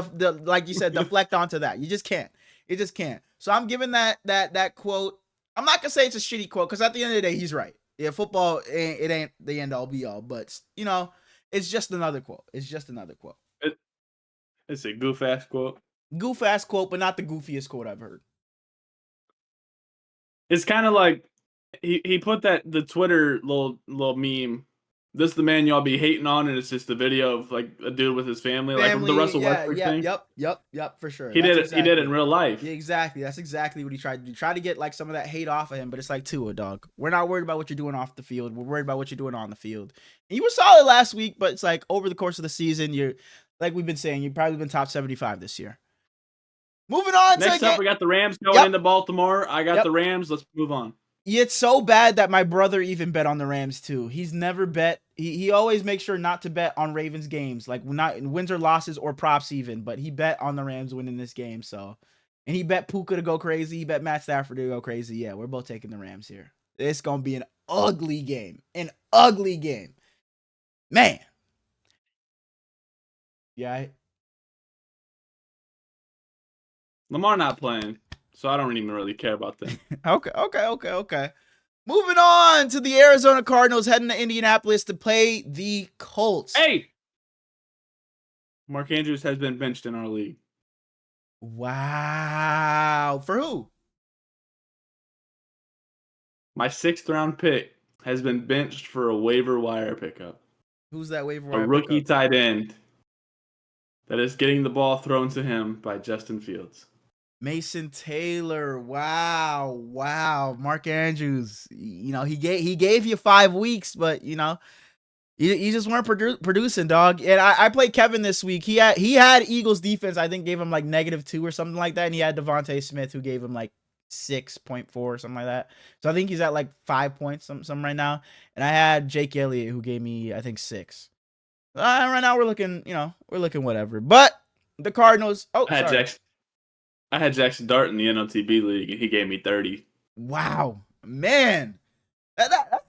like you said, deflect onto that. You just can't. You just can't. So I'm giving that quote. I'm not gonna say it's a shitty quote because at the end of the day, he's right. Yeah, football, it ain't the end all be all, but it's just another quote. It's just another quote. It's a goof ass quote. Goof ass quote, but not the goofiest quote I've heard. It's kind of like he put the Twitter little meme. This is the man y'all be hating on, and it's just a video of like a dude with his family, like the Family, Russell yeah, Westbrook yeah, thing. yep, for sure. He That's did it. He did it in exactly. real life. Yeah, exactly. That's exactly what he tried to do. Try to get like some of that hate off of him, but it's like Tua, dog. We're not worried about what you're doing off the field. We're worried about what you're doing on the field. And you were solid last week, but it's like over the course of the season, you're like we've been saying, you've probably been top 75 this year. Moving on Next up, we got the Rams going Yep. into Baltimore. I got Yep. the Rams. Let's move on. It's so bad that my brother even bet on the Rams too. He's never bet. He always makes sure not to bet on Ravens games, like not wins or losses or props even. But he bet on the Rams winning this game. So, and he bet Puka to go crazy. He bet Matt Stafford to go crazy. Yeah, we're both taking the Rams here. It's gonna be an ugly game. An ugly game, man. Yeah. Lamar not playing, so I don't even really care about them. Okay. Moving on to the Arizona Cardinals heading to Indianapolis to play the Colts. Hey, Mark Andrews has been benched in our league. Wow. For who? My 6th round pick has been benched for a waiver wire pickup. Who's that waiver wire A rookie pickup? tight end that is getting the ball thrown to him by Justin Fields. Mason Taylor. Wow. Mark Andrews. You know, he gave you 5 weeks, but you know, you just weren't producing, dog. And I played Kevin this week. He had Eagles defense, I think gave him like -2 or something like that. And he had Devontae Smith who gave him like 6.4 or something like that. So I think he's at like 5 points something right now. And I had Jake Elliott who gave me, I think 6. Right now we're looking whatever. But the Cardinals. Oh, sorry. I had Jackson Dart in the NLTB league, and he gave me 30. Wow, man, that's a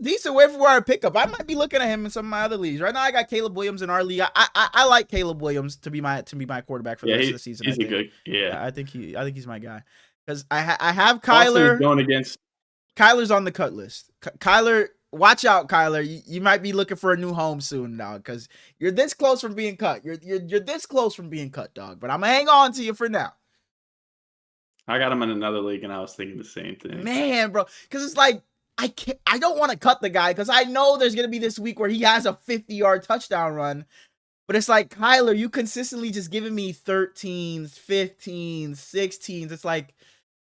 decent waiver wire pickup. I might be looking at him in some of my other leagues. Right now, I got Caleb Williams in our league. I like Caleb Williams to be my quarterback for the rest of the season. He's a good. Yeah, I think he's my guy because I have Kyler going against. Kyler's on the cut list. Kyler, watch out, Kyler. You might be looking for a new home soon, dog, because you're this close from being cut. You're this close from being cut, dog. But I'm gonna hang on to you for now. I got him in another league, and I was thinking the same thing. Man, bro, because it's like I don't want to cut the guy because I know there's gonna be this week where he has a 50-yard touchdown run. But it's like, Kyler, you consistently just giving me 13s, 15s, 16s. It's like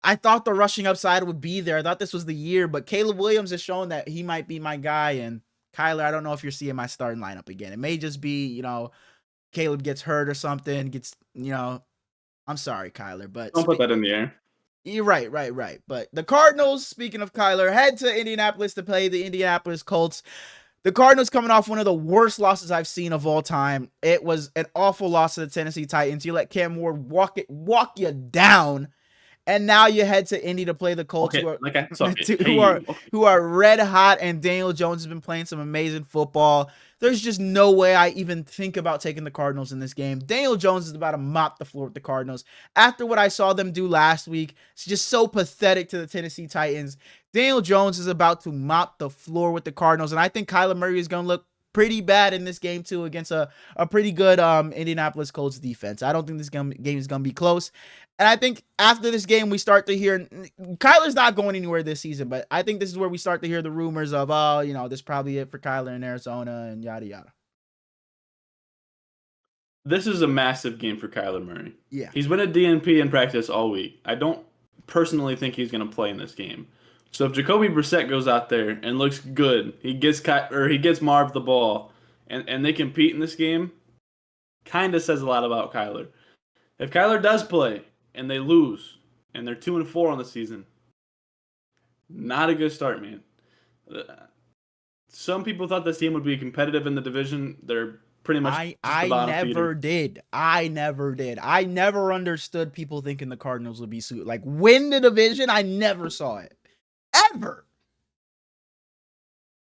I thought the rushing upside would be there. I thought this was the year, but Caleb Williams has shown that he might be my guy. And Kyler, I don't know if you're seeing my starting lineup again. It may just be, you know, Caleb gets hurt or something, I'm sorry, Kyler, but don't put that in the air. You're right. But the Cardinals, speaking of Kyler, head to Indianapolis to play the Indianapolis Colts. The Cardinals coming off one of the worst losses I've seen of all time. It was an awful loss to the Tennessee Titans. You let Cam Ward walk you down. And now you head to Indy to play the Colts, who are red hot, and Daniel Jones has been playing some amazing football. There's just no way I even think about taking the Cardinals in this game. Daniel Jones is about to mop the floor with the Cardinals. After what I saw them do last week, it's just so pathetic to the Tennessee Titans. Daniel Jones is about to mop the floor with the Cardinals, and I think Kyler Murray is going to look pretty bad in this game too against a pretty good Indianapolis Colts defense. I don't think this game is going to be close. And I think after this game, we start to hear Kyler's not going anywhere this season, but I think this is where we start to hear the rumors of, oh, you know, this is probably it for Kyler in Arizona and yada, yada. This is a massive game for Kyler Murray. Yeah. He's been a DNP in practice all week. I don't personally think he's going to play in this game. So if Jacoby Brissett goes out there and looks good, he gets Marv the ball, and they compete in this game, kind of says a lot about Kyler. If Kyler does play and they lose, and they're 2-4 on the season, not a good start, man. Some people thought this team would be competitive in the division. They're pretty much I never did. I never understood people thinking the Cardinals would be like win the division. I never saw it. Ever.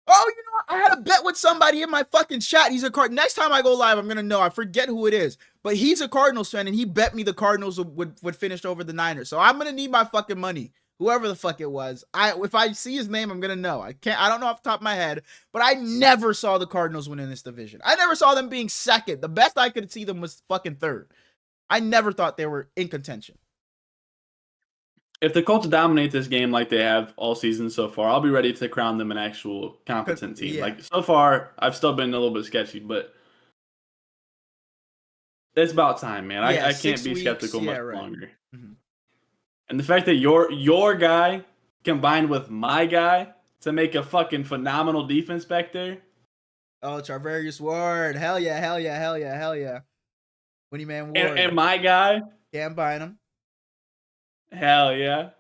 Oh, you know, I had a bet with somebody in my fucking chat. He's a Cardinal. Next time I go live, I'm going to know. I forget who it is. But he's a Cardinals fan, and he bet me the Cardinals would finish over the Niners. So I'm going to need my fucking money. whoever the fuck it was. If I see his name, I'm gonna know. I don't know off the top of my head, but I never saw the Cardinals winning this division. I never saw them being second. The best I could see them was fucking third. I never thought they were in contention. If the Colts dominate this game like they have all season so far, I'll be ready to crown them an actual competent team. Yeah. Like so far, I've still been a little bit sketchy, but it's about time, man. Yeah, I can't 6 be weeks. skeptical Yeah, much right. longer. And the fact that your guy combined with my guy to make a fucking phenomenal defense back there. Oh, Charvarius Ward. Hell yeah, hell yeah, hell yeah, hell yeah. Winnie Man Ward. And my guy. Can't bind him. Hell yeah.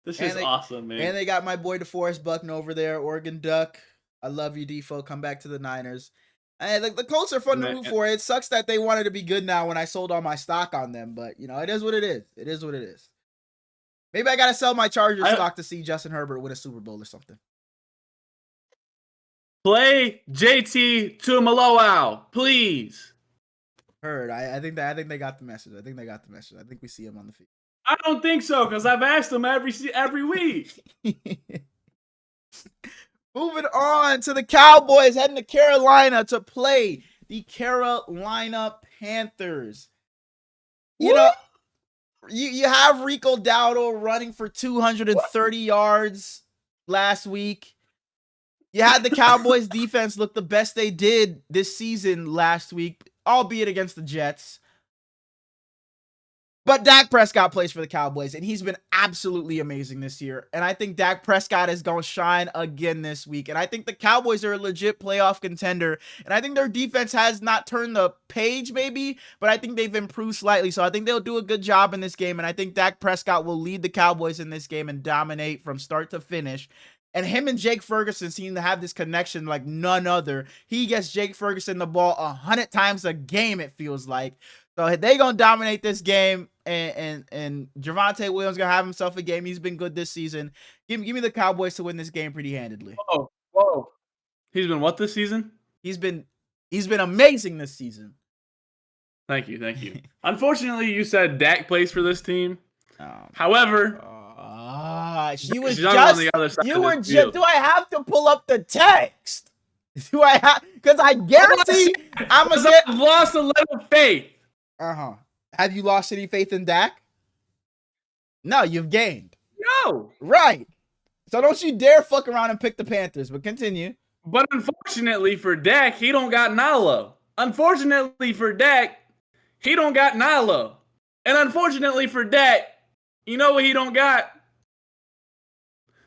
This is awesome, man. And they got my boy DeForest Buckner over there, Oregon Duck. I love you, Defo. Come back to the Niners. And the Colts are fun to root for. It sucks that they wanted to be good now when I sold all my stock on them, but you know, it is what it is. It is what it is. Maybe I gotta sell my Chargers stock to see Justin Herbert win a Super Bowl or something. Play JT to Malowau, please. Heard. I think they got the message. I think they got the message. I think we see him on the field. I don't think so, because I've asked him every week. Moving on to the Cowboys, heading to Carolina to play the Carolina Panthers. You know, you have Rico Dowdle running for 230 yards last week. You had the Cowboys defense look the best they did this season last week, albeit against the Jets. But Dak Prescott plays for the Cowboys, and he's been absolutely amazing this year. And I think Dak Prescott is going to shine again this week. And I think the Cowboys are a legit playoff contender. And I think their defense has not turned the page, maybe, but I think they've improved slightly. So I think they'll do a good job in this game. And I think Dak Prescott will lead the Cowboys in this game and dominate from start to finish. And him and Jake Ferguson seem to have this connection like none other. He gets Jake Ferguson the ball 100 times a game, it feels like. So they're going to dominate this game, and Javonte Williams going to have himself a game. He's been good this season. Give me the Cowboys to win this game pretty handedly. Whoa. He's been what this season? He's been amazing this season. Thank you. Unfortunately, you said Dak plays for this team. However, she was just on the other side. You were just. Do I have to pull up the text? Do I have? Because I guarantee I'm gonna get lost a little faith. Have you lost any faith in Dak? No, you've gained. No. Right. So don't you dare fuck around and pick the Panthers, but continue. But unfortunately for Dak, he don't got Nalo. Unfortunately for Dak, he don't got Nalo. And unfortunately for Dak, you know what he don't got?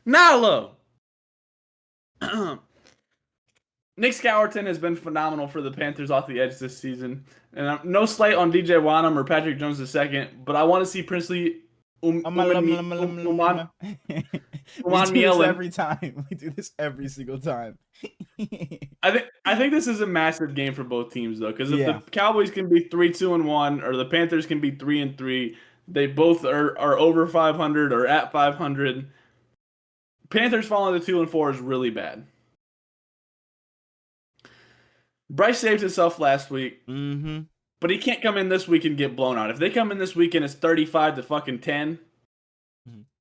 Nalo. Nick Scourton has been phenomenal for the Panthers off the edge this season. And no slight on DJ Wanham or Patrick Jones II, but I want to see Princely We do this every time. We do this every single time. I think this is a massive game for both teams, though, because if the Cowboys can be 3-2-1 or the Panthers can be 3-3, they both are over 500 or at 500. Panthers falling to 2-4 is really bad. Bryce saved himself last week, but he can't come in this week and get blown out. If they come in this week and it's 35-10,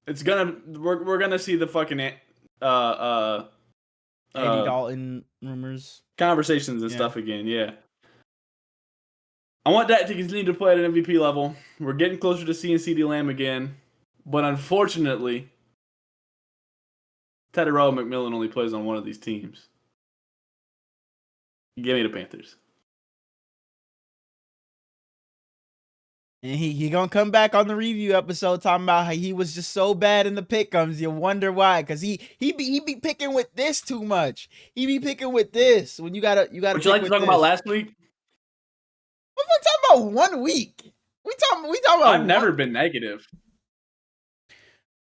it's we're gonna see the fucking Andy Dalton rumors, conversations and stuff again. Yeah, I want that to continue to play at an MVP level. We're getting closer to seeing CeeDee Lamb again, but unfortunately, Teddy-Rowe McMillan only plays on one of these teams. Give me the Panthers. And he gonna come back on the review episode talking about how he was just so bad in the pick'ems. You wonder why? Because he be picking with this too much. He be picking with this when you gotta. Would you like to talk about last week? What we talking about 1 week? We talking about. I've never been negative.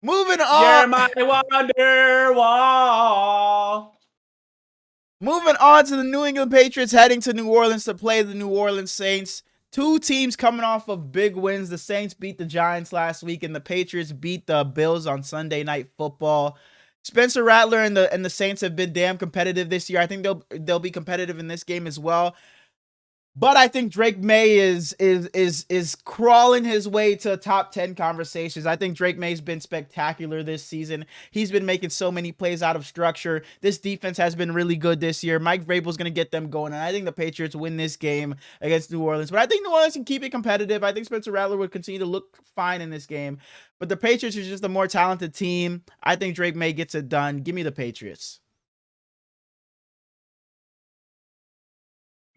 Moving on. You're my Wonderwall. Moving on to the New England Patriots heading to New Orleans to play the New Orleans Saints. Two teams coming off of big wins. The Saints beat the Giants last week, and the Patriots beat the Bills on Sunday Night Football. Spencer Rattler and the Saints have been damn competitive this year. I think they'll be competitive in this game as well. But I think Drake May is crawling his way to top 10 conversations. I think Drake May's been spectacular this season. He's been making so many plays out of structure. This defense has been really good this year. Mike Vrabel's going to get them going, and I think the Patriots win this game against New Orleans. But I think New Orleans can keep it competitive. I think Spencer Rattler will continue to look fine in this game. But the Patriots are just a more talented team. I think Drake May gets it done. Give me the Patriots.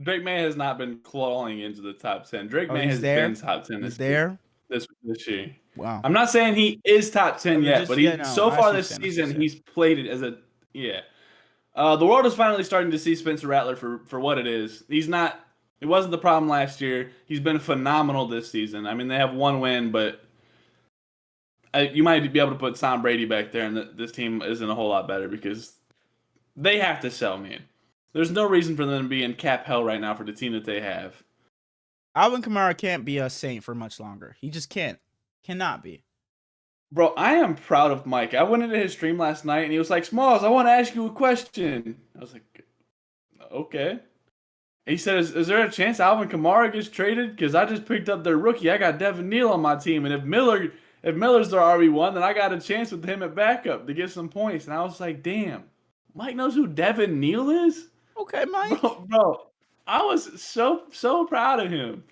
Drake May has not been clawing into the top 10. Drake Oh, May he's has there? been top 10 He's this year. there? This year. Wow. I'm not saying he is top 10 yet, but so far this season he's played it as a the world is finally starting to see Spencer Rattler for what it is. It wasn't the problem last year. He's been phenomenal this season. I mean, they have one win, but you might be able to put Tom Brady back there, and this team isn't a whole lot better because they have to sell, man. There's no reason for them to be in cap hell right now for the team that they have. Alvin Kamara can't be a Saint for much longer. He just can't. Cannot be. Bro, I am proud of Mike. I went into his stream last night, and he was like, Smallz, I want to ask you a question. I was like, okay. He said, is there a chance Alvin Kamara gets traded? Because I just picked up their rookie. I got Devin Neal on my team, and if Miller's their RB1, then I got a chance with him at backup to get some points. And I was like, damn, Mike knows who Devin Neal is? Okay, Mike. Bro, I was so proud of him.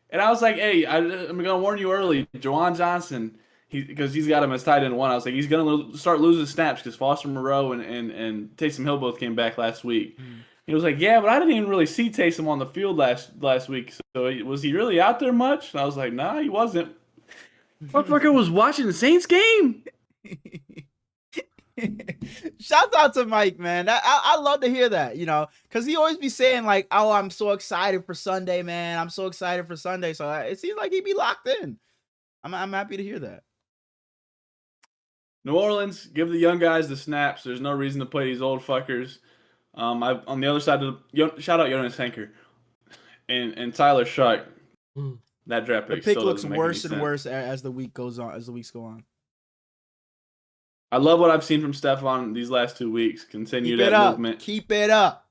And I was like, hey, I'm going to warn you early. Juwan Johnson, because he's got him as tight end 1. I was like, he's going to start losing snaps because Foster Moreau and Taysom Hill both came back last week. He was like, yeah, but I didn't even really see Taysom on the field last week. So was he really out there much? And I was like, nah, he wasn't. Motherfucker was watching the Saints game. Shout out to Mike, man. I love to hear that, because he always be saying like, oh, I'm so excited for Sunday, man. I'm so excited for Sunday. So it seems like he'd be locked in. I'm happy to hear that. New Orleans, give the young guys the snaps. There's no reason to play these old fuckers. On the other side of shout out Jonas Henker and Tyler Shark. That draft pick. The pick looks worse and worse as the weeks go on. I love what I've seen from Stephon these last 2 weeks. Continue that movement. Keep it up.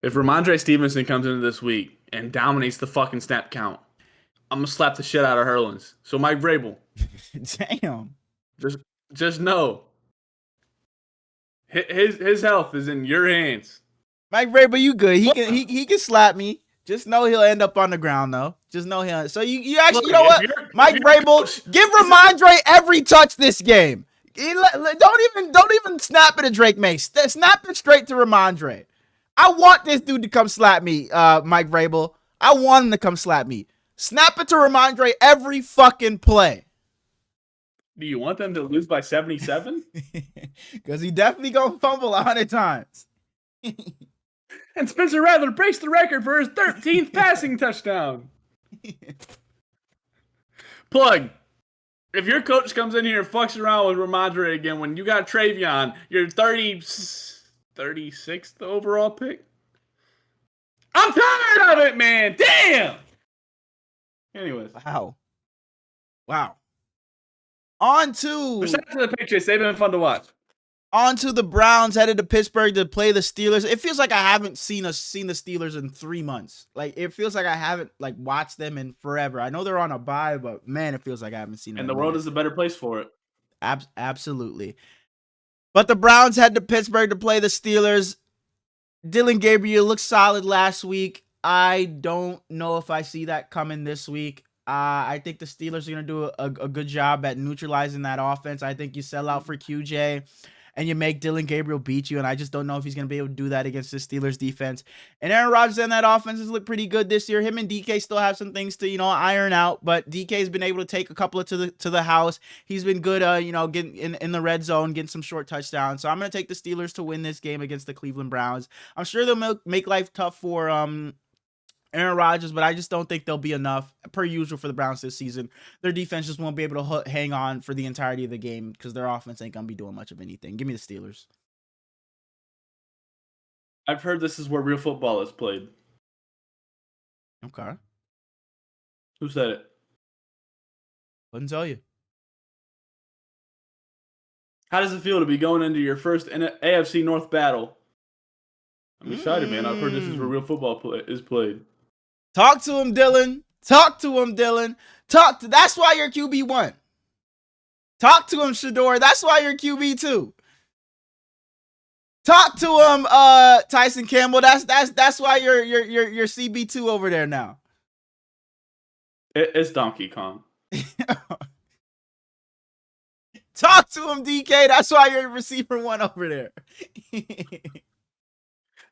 If Ramondre Stevenson comes into this week and dominates the fucking snap count, I'm gonna slap the shit out of Hurlins. So Mike Vrabel. Damn. Just know. His health is in your hands. Mike Vrabel, you good. He can slap me. Just know he'll end up on the ground, though. Just know he'll. So you actually, you know what? Mike Vrabel, give Ramondre every touch this game. Don't even snap it to Drake May. Snap it straight to Ramondre. I want this dude to come slap me, Mike Vrabel. I want him to come slap me. Snap it to Ramondre every fucking play. Do you want them to lose by 77? Because he definitely gonna fumble 100 times. And Spencer Rattler breaks the record for his 13th passing touchdown. Plug. If your coach comes in here and fucks around with Ramondre again when you got Travion, your 36th overall pick. I'm tired of it, man. Damn. Anyways. Wow. On to shout out to the Patriots. They've been fun to watch. On to the Browns, headed to Pittsburgh to play the Steelers. It feels like I haven't seen the Steelers in 3 months. Like, it feels like I haven't watched them in forever. I know they're on a bye, but man, it feels like I haven't seen them. And the world is a better place for it. Absolutely. But the Browns head to Pittsburgh to play the Steelers. Dillon Gabriel looked solid last week. I don't know if I see that coming this week. I think the Steelers are going to do a good job at neutralizing that offense. I think you sell out for QJ and you make Dillon Gabriel beat you, and I just don't know if he's going to be able to do that against the Steelers defense. And Aaron Rodgers and that offense has looked pretty good this year. Him and DK still have some things to, iron out, but DK's been able to take a couple of to the house. He's been good, getting in the red zone, getting some short touchdowns. So I'm going to take the Steelers to win this game against the Cleveland Browns. I'm sure they'll make life tough for Aaron Rodgers, but I just don't think they'll be enough, per usual, for the Browns this season. Their defense just won't be able to hang on for the entirety of the game because their offense ain't going to be doing much of anything. Give me the Steelers. I've heard this is where real football is played. Okay. Who said it? Couldn't tell you. How does it feel to be going into your first AFC North battle I'm excited, man. I've heard this is where real football is played. Talk to him, Dylan. Talk to him, Dylan. That's why you're QB1. Talk to him, Shador. That's why you're QB2. Talk to him, Tyson Campbell. That's why you're CB2 over there now. It's Donkey Kong. Talk to him, DK. That's why you're receiver 1 over there.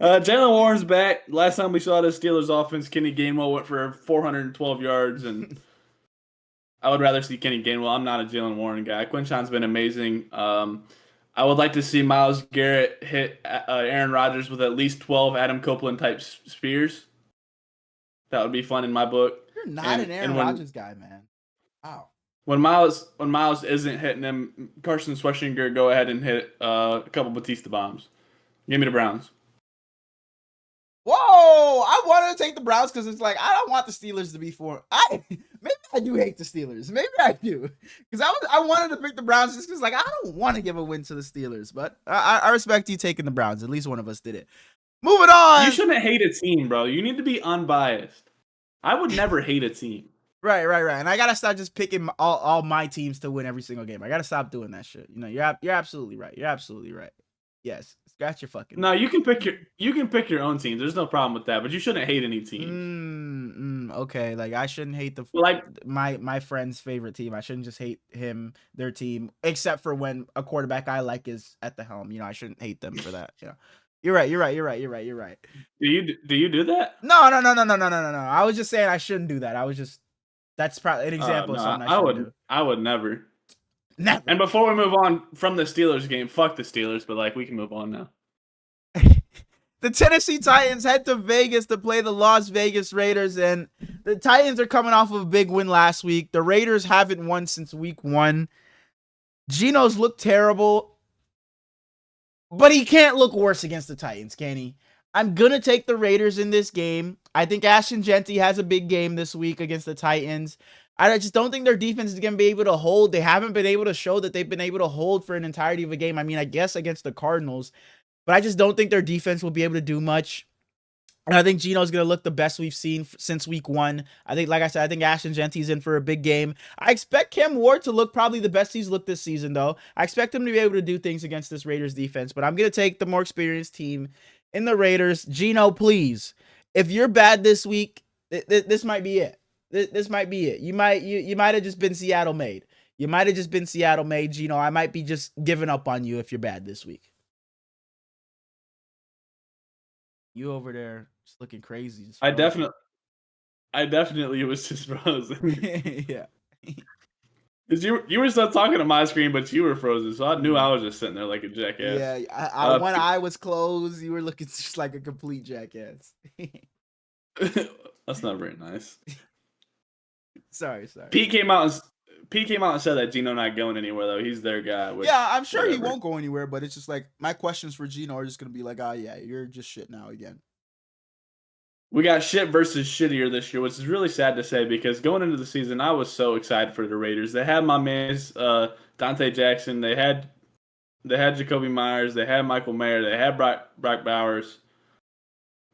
Jaylen Warren's back. Last time we saw the Steelers offense, Kenny Gainwell went for 412 yards, and I would rather see Kenny Gainwell. I'm not a Jaylen Warren guy. Quinshawn's been amazing. I would like to see Myles Garrett hit Aaron Rodgers with at least 12 Adam Copeland type spears. That would be fun in my book. You're not an Aaron Rodgers guy, man. Wow. When Myles isn't hitting him, Carson Schwarzenegger go ahead and hit a couple Batista bombs. Give me the Browns. Whoa! I wanted to take the Browns because it's like I don't want the Steelers to be for. Maybe I do hate the Steelers. Maybe I do because I wanted to pick the Browns just because like I don't want to give a win to the Steelers, but I respect you taking the Browns. At least one of us did it. Moving on. You shouldn't hate a team, bro. You need to be unbiased. I would never hate a team. Right. And I gotta stop just picking all my teams to win every single game. I gotta stop doing that shit. You know, you're absolutely right. You're absolutely right. Yes, scratch your fucking. No, you can pick your own teams. There's no problem with that, but you shouldn't hate any teams. Okay, like I shouldn't hate my friend's favorite team. I shouldn't just hate their team, except for when a quarterback I like is at the helm. You know, I shouldn't hate them for that. You know, you're right. Do you do that? No. I was just saying I shouldn't do that. That's probably an example of something I shouldn't do. I would never. Never. And before we move on from the Steelers game, fuck the Steelers, but like we can move on now. The Tennessee Titans head to Vegas to play the Las Vegas Raiders, and the Titans are coming off of a big win last week. The Raiders haven't won since week 1. Geno's looked terrible, but he can't look worse against the Titans, can he? I'm going to take the Raiders in this game. I think Ashton Jeanty has a big game this week against the Titans. I just don't think their defense is going to be able to hold. They haven't been able to show that they've been able to hold for an entirety of a game. I mean, I guess against the Cardinals, but I just don't think their defense will be able to do much. And I think Geno's going to look the best we've seen since week 1. I think, like I said, I think Ashton Jeanty's in for a big game. I expect Cam Ward to look probably the best he's looked this season, though. I expect him to be able to do things against this Raiders defense, but I'm going to take the more experienced team in the Raiders. Geno, please, if you're bad this week, this might be it. This might be it. You might have just been Seattle made. You might have just been Seattle made, Geno. I might be just giving up on you if you're bad this week. You over there just looking crazy. I definitely was just frozen. Yeah. Because you were still talking to my screen, but you were frozen, so I knew I was just sitting there like a jackass. Yeah, one eye was closed. You were looking just like a complete jackass. That's not very nice. Sorry. Pete came out and said that Geno not going anywhere though. He's their guy. Yeah, I'm sure he won't go anywhere, but it's just like my questions for Geno are just gonna be like, oh yeah, you're just shit now again. We got shit versus shittier this year, which is really sad to say because going into the season, I was so excited for the Raiders. They had my man's Dante Jackson. They had Jacoby Myers. They had Michael Mayer. They had Brock Bowers.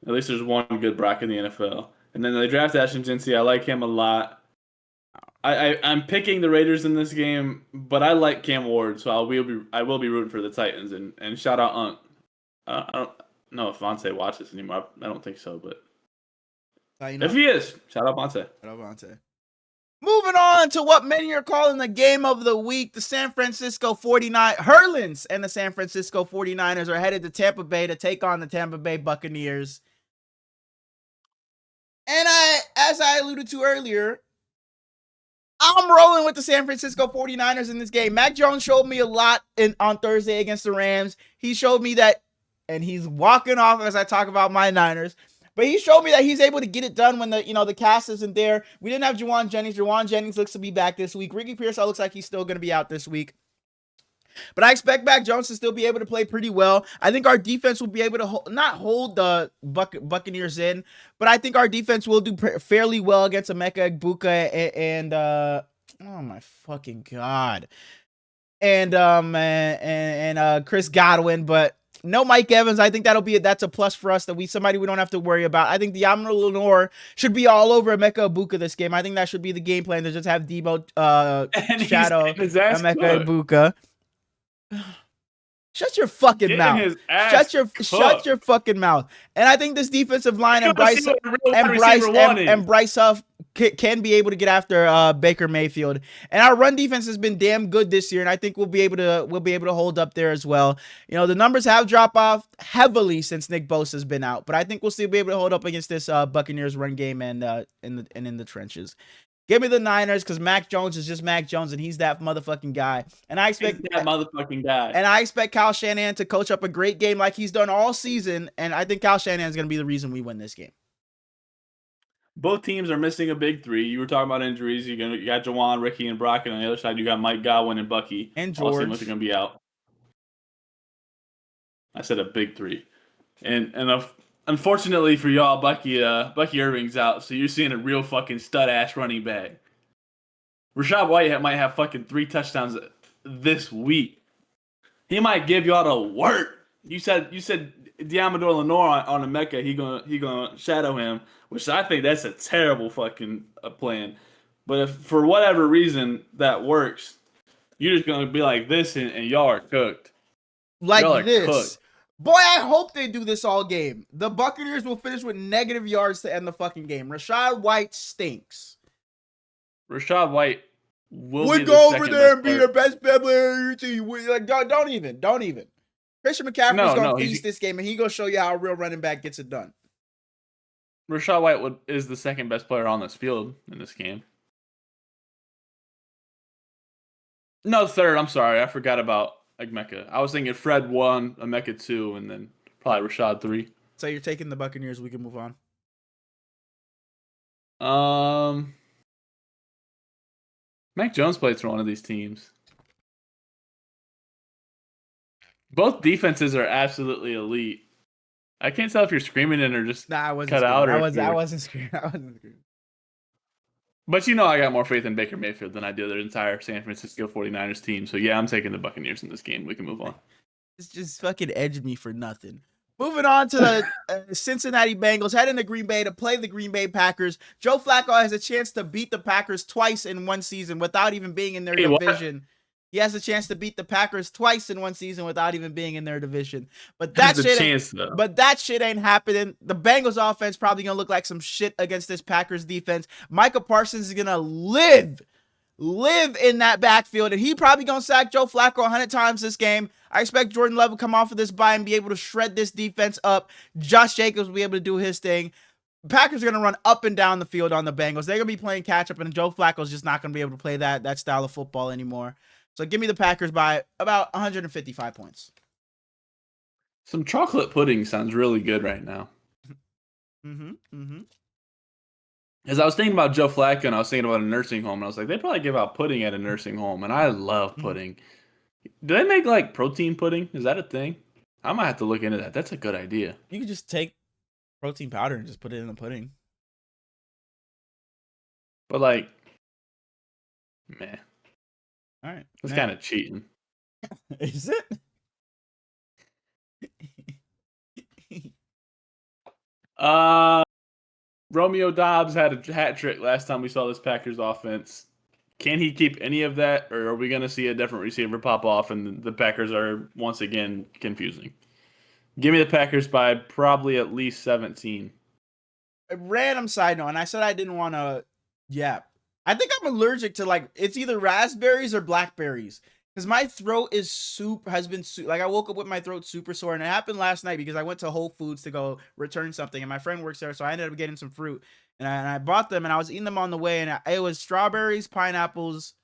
At least there's one good Brock in the NFL. And then they draft Ashton Jeanty. I like him a lot. I'm picking the Raiders in this game, but I like Cam Ward, so I will be rooting for the Titans. And shout out Unc. I don't know if Vontae watches anymore. I don't think so, but if he is, shout out Vontae. Moving on to what many are calling the game of the week, the San Francisco 49 Hurlins and the San Francisco 49ers are headed to Tampa Bay to take on the Tampa Bay Buccaneers. And as I alluded to earlier, I'm rolling with the San Francisco 49ers in this game. Mac Jones showed me a lot on Thursday against the Rams. He showed me that, and he's walking off as I talk about my Niners, but he showed me that he's able to get it done when the cast isn't there. We didn't have Juwan Jennings. Juwan Jennings looks to be back this week. Ricky Pearsall looks like he's still going to be out this week. But I expect Mac Jones to still be able to play pretty well. I think our defense will be able to not hold the Buccaneers in, but I think our defense will do fairly well against Emeka Egbuka and oh my fucking god, and Chris Godwin. But No Mike Evans. I think that's a plus for us that somebody we don't have to worry about. I think Diamond Lenore should be all over Emeka Ibuka this game. I think that should be the game plan to just have Debo And he's shadow getting his ass Emeka cooked. Ibuka. Shut your fucking Getting mouth. his ass Shut cooked. your fucking mouth. And I think this defensive line You and want to Bryce see what a real and wide Bryce receiver one is. and Bryce Huff can be able to get after Baker Mayfield. And our run defense has been damn good this year, and I think we'll be able to hold up there as well. You know, the numbers have dropped off heavily since Nick Bosa's been out, but I think we'll still be able to hold up against this Buccaneers run game and in the trenches. Give me the Niners because Mac Jones is just Mac Jones, and he's that motherfucking guy. And I expect that motherfucking guy. And I expect Kyle Shanahan to coach up a great game like he's done all season. And I think Kyle Shanahan is going to be the reason we win this game. Both teams are missing a big three. You were talking about injuries. You got Jawan, Ricky, and Brock, and on the other side you got Mike Godwin and Bucky. And All seem George. like they're going to be out. I said a big three, and unfortunately for y'all, Bucky Irving's out, so you're seeing a real fucking stud ass running back. Rachaad White might have fucking 3 touchdowns this week. He might give y'all the work. You said Diamador Lenore on Emeka. He gonna shadow him, which I think that's a terrible fucking plan. But if for whatever reason that works, you're just gonna be like this, and y'all are cooked. Like this. Cooked. Boy, I hope they do this all game. The Buccaneers will finish with negative yards to end the fucking game. Rachaad White stinks. Rachaad White will would go over there and be the best player on your team. Like, don't even. Christian McCaffrey's gonna feast this game, and he gonna show you how a real running back gets it done. Rachaad White is the second best player on this field in this game. No, third. I'm sorry, I forgot about Emeka. I was thinking Fred 1, Emeka 2, and then probably Rachaad 3. So you're taking the Buccaneers. We can move on. Mac Jones plays for one of these teams. Both defenses are absolutely elite. I can't tell if you're screaming in or just I wasn't cut screaming. out. I wasn't screaming. But you know I got more faith in Baker Mayfield than I do their entire San Francisco 49ers team. So yeah, I'm taking the Buccaneers in this game. We can move on. It's just fucking edged me for nothing. Moving on to the Cincinnati Bengals, heading to Green Bay to play the Green Bay Packers. Joe Flacco has a chance to beat the Packers twice in one season without even being in their division. What? He has a chance to beat the Packers twice in one season without even being in their division. But that shit ain't happening. The Bengals offense probably gonna look like some shit against this Packers defense. Micah Parsons is gonna live in that backfield, and he probably gonna sack Joe Flacco 100 times this game. I expect Jordan Love will come off of this bye and be able to shred this defense up. Josh Jacobs will be able to do his thing. Packers are going to run up and down the field on the Bengals. They're going to be playing catch-up, and Joe Flacco's just not going to be able to play that style of football anymore. So give me the Packers by about 155 points. Some chocolate pudding sounds really good right now. As I was thinking about Joe Flacco, and I was thinking about a nursing home, and I was like, they probably give out pudding at a nursing home, and I love pudding. Do they make, like, protein pudding? Is that a thing? I might have to look into that. That's a good idea. You could just take protein powder and just put it in the pudding. But, like, meh. All right. That's kind of cheating. Is it? Romeo Doubs had a hat trick last time we saw this Packers offense. Can he keep any of that, or are we going to see a different receiver pop off and the Packers are once again confusing? Give me the Packers by probably at least 17. A random side note, and I said I didn't want to yap. I think I'm allergic to, like, it's either raspberries or blackberries. Because my throat is I woke up with my throat super sore, and it happened last night because I went to Whole Foods to go return something, and my friend works there, so I ended up getting some fruit, and I bought them, and I was eating them on the way, and it was strawberries, pineapples,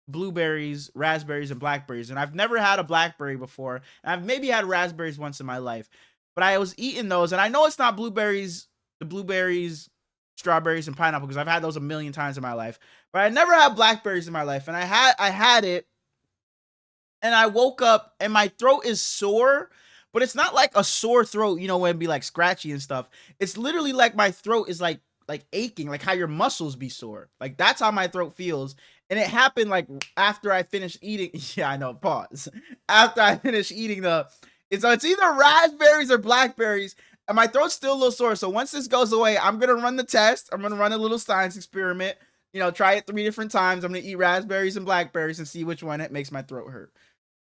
blueberries, raspberries, and blackberries, and I've never had a blackberry before, and I've maybe had raspberries once in my life, but I was eating those, and I know it's not blueberries, strawberries, and pineapple, because I've had those a million times in my life, but I never had blackberries in my life, and I had it, and I woke up and my throat is sore, but it's not like a sore throat, you know, when it be like scratchy and stuff. It's literally like my throat is like aching, like how your muscles be sore. Like that's how my throat feels. And it happened like after I finished eating. Yeah, I know. Pause. After I finished eating the It's either raspberries or blackberries, and my throat's still a little sore. So once this goes away, I'm gonna run the test. I'm gonna run a little science experiment. Try it 3 different times. I'm gonna eat raspberries and blackberries and see which one it makes my throat hurt.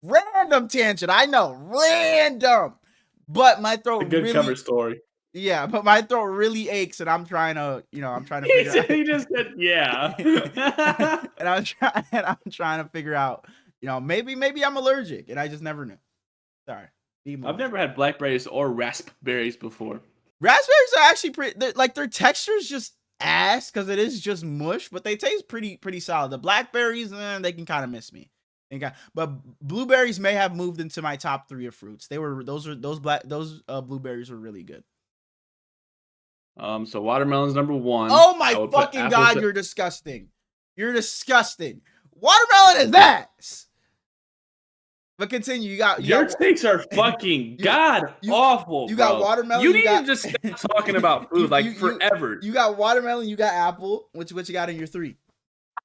Random tangent, I know, random, but my throat A good cover story. yeah, but my throat really aches, and I'm trying to figure out. He just said, yeah. and I'm trying to figure out, maybe I'm allergic, and I just never knew. Sorry. I've never had blackberries or raspberries before. Raspberries are actually pretty. Their texture's just ass because it is just mush, but they taste pretty solid. The blackberries, they can kind of miss me. But blueberries may have moved into my top 3 of fruits. Those blueberries were really good. So watermelon's number 1. Oh my fucking god, you're disgusting. You're disgusting. Watermelon is ass. But continue. Your takes are fucking god awful. You got watermelon. You need to just stop talking about food forever. You got watermelon. You got apple. What you got in your 3?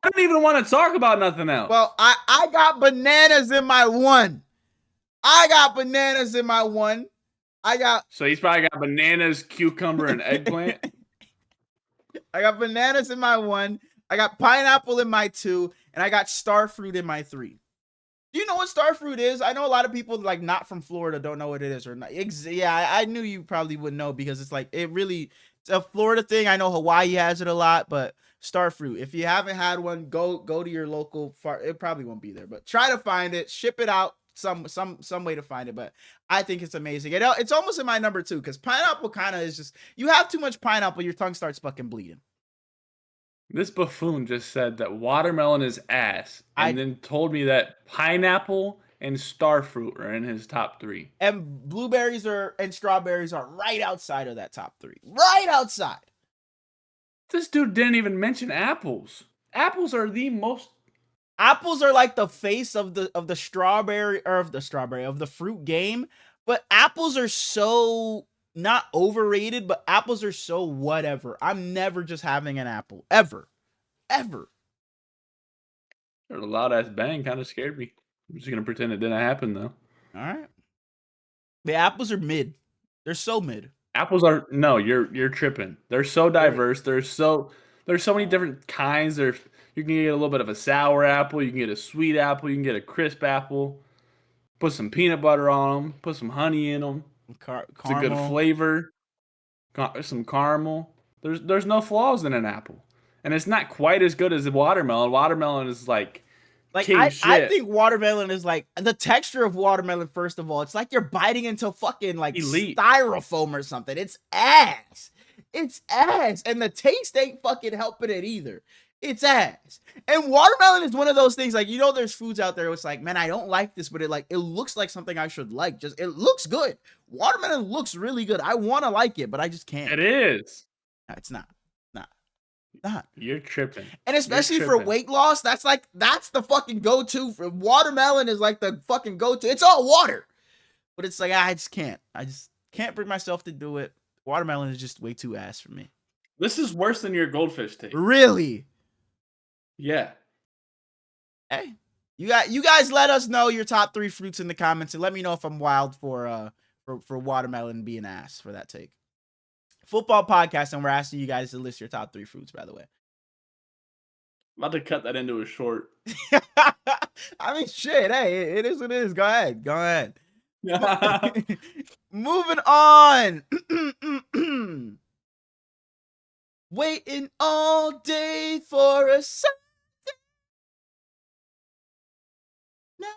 I don't even want to talk about nothing else. Well, I got bananas in my 1. So he's probably got bananas, cucumber, and eggplant. I got bananas in my 1. I got pineapple in my 2, and I got star fruit in my 3. Do you know what star fruit is? I know a lot of people not from Florida don't know what it is or not. Yeah, I knew you probably wouldn't know because it's a Florida thing. I know Hawaii has it a lot, but star fruit. If you haven't had one, go to your local it probably won't be there, but try to find it, ship it out some way to find it. But I think it's amazing. It's almost in my number 2 because pineapple kind of is just, you have too much pineapple, your tongue starts fucking bleeding. This buffoon just said that watermelon is ass, and then told me that pineapple and starfruit are in his top 3. And blueberries and strawberries are right outside of that top 3. Right outside. This dude didn't even mention apples. Apples are the most. Apples are like the face of the fruit game, but apples are so not overrated, but apples are so whatever. I'm never just having an apple. Ever. That loud ass bang kind of scared me. I'm just gonna pretend it didn't happen though. Alright. The apples are mid. They're so mid. Apples are you're tripping. They're so diverse. There's so many different kinds. You can get a little bit of a sour apple, you can get a sweet apple, you can get a crisp apple. Put some peanut butter on them, put some honey in them. It's a good flavor. Some caramel. There's no flaws in an apple. And it's not quite as good as the watermelon. Watermelon is king shit. I think watermelon is the texture of watermelon, first of all. It's like you're biting into fucking elite styrofoam or something. It's ass. It's ass. And the taste ain't fucking helping it either. It's ass. And watermelon is one of those things, there's foods out there. It's man, I don't like this, but it looks like something I should like. It looks good. Watermelon looks really good. I want to like it, but I just can't. It is. No, it's not. You're tripping. And especially for weight loss, that's the fucking go-to. For watermelon is the fucking go-to. It's all water. But it's I just can't. I just can't bring myself to do it. Watermelon is just way too ass for me. This is worse than your goldfish take. Really? Yeah. Hey, you guys let us know your top 3 fruits in the comments and let me know if I'm wild for watermelon being ass for that take. Football podcast, and we're asking you guys to list your top 3 fruits, by the way. I'm about to cut that into a short. I mean, shit. Hey, it is what it is. Go ahead. Moving on. Waiting all day for a Sunday night.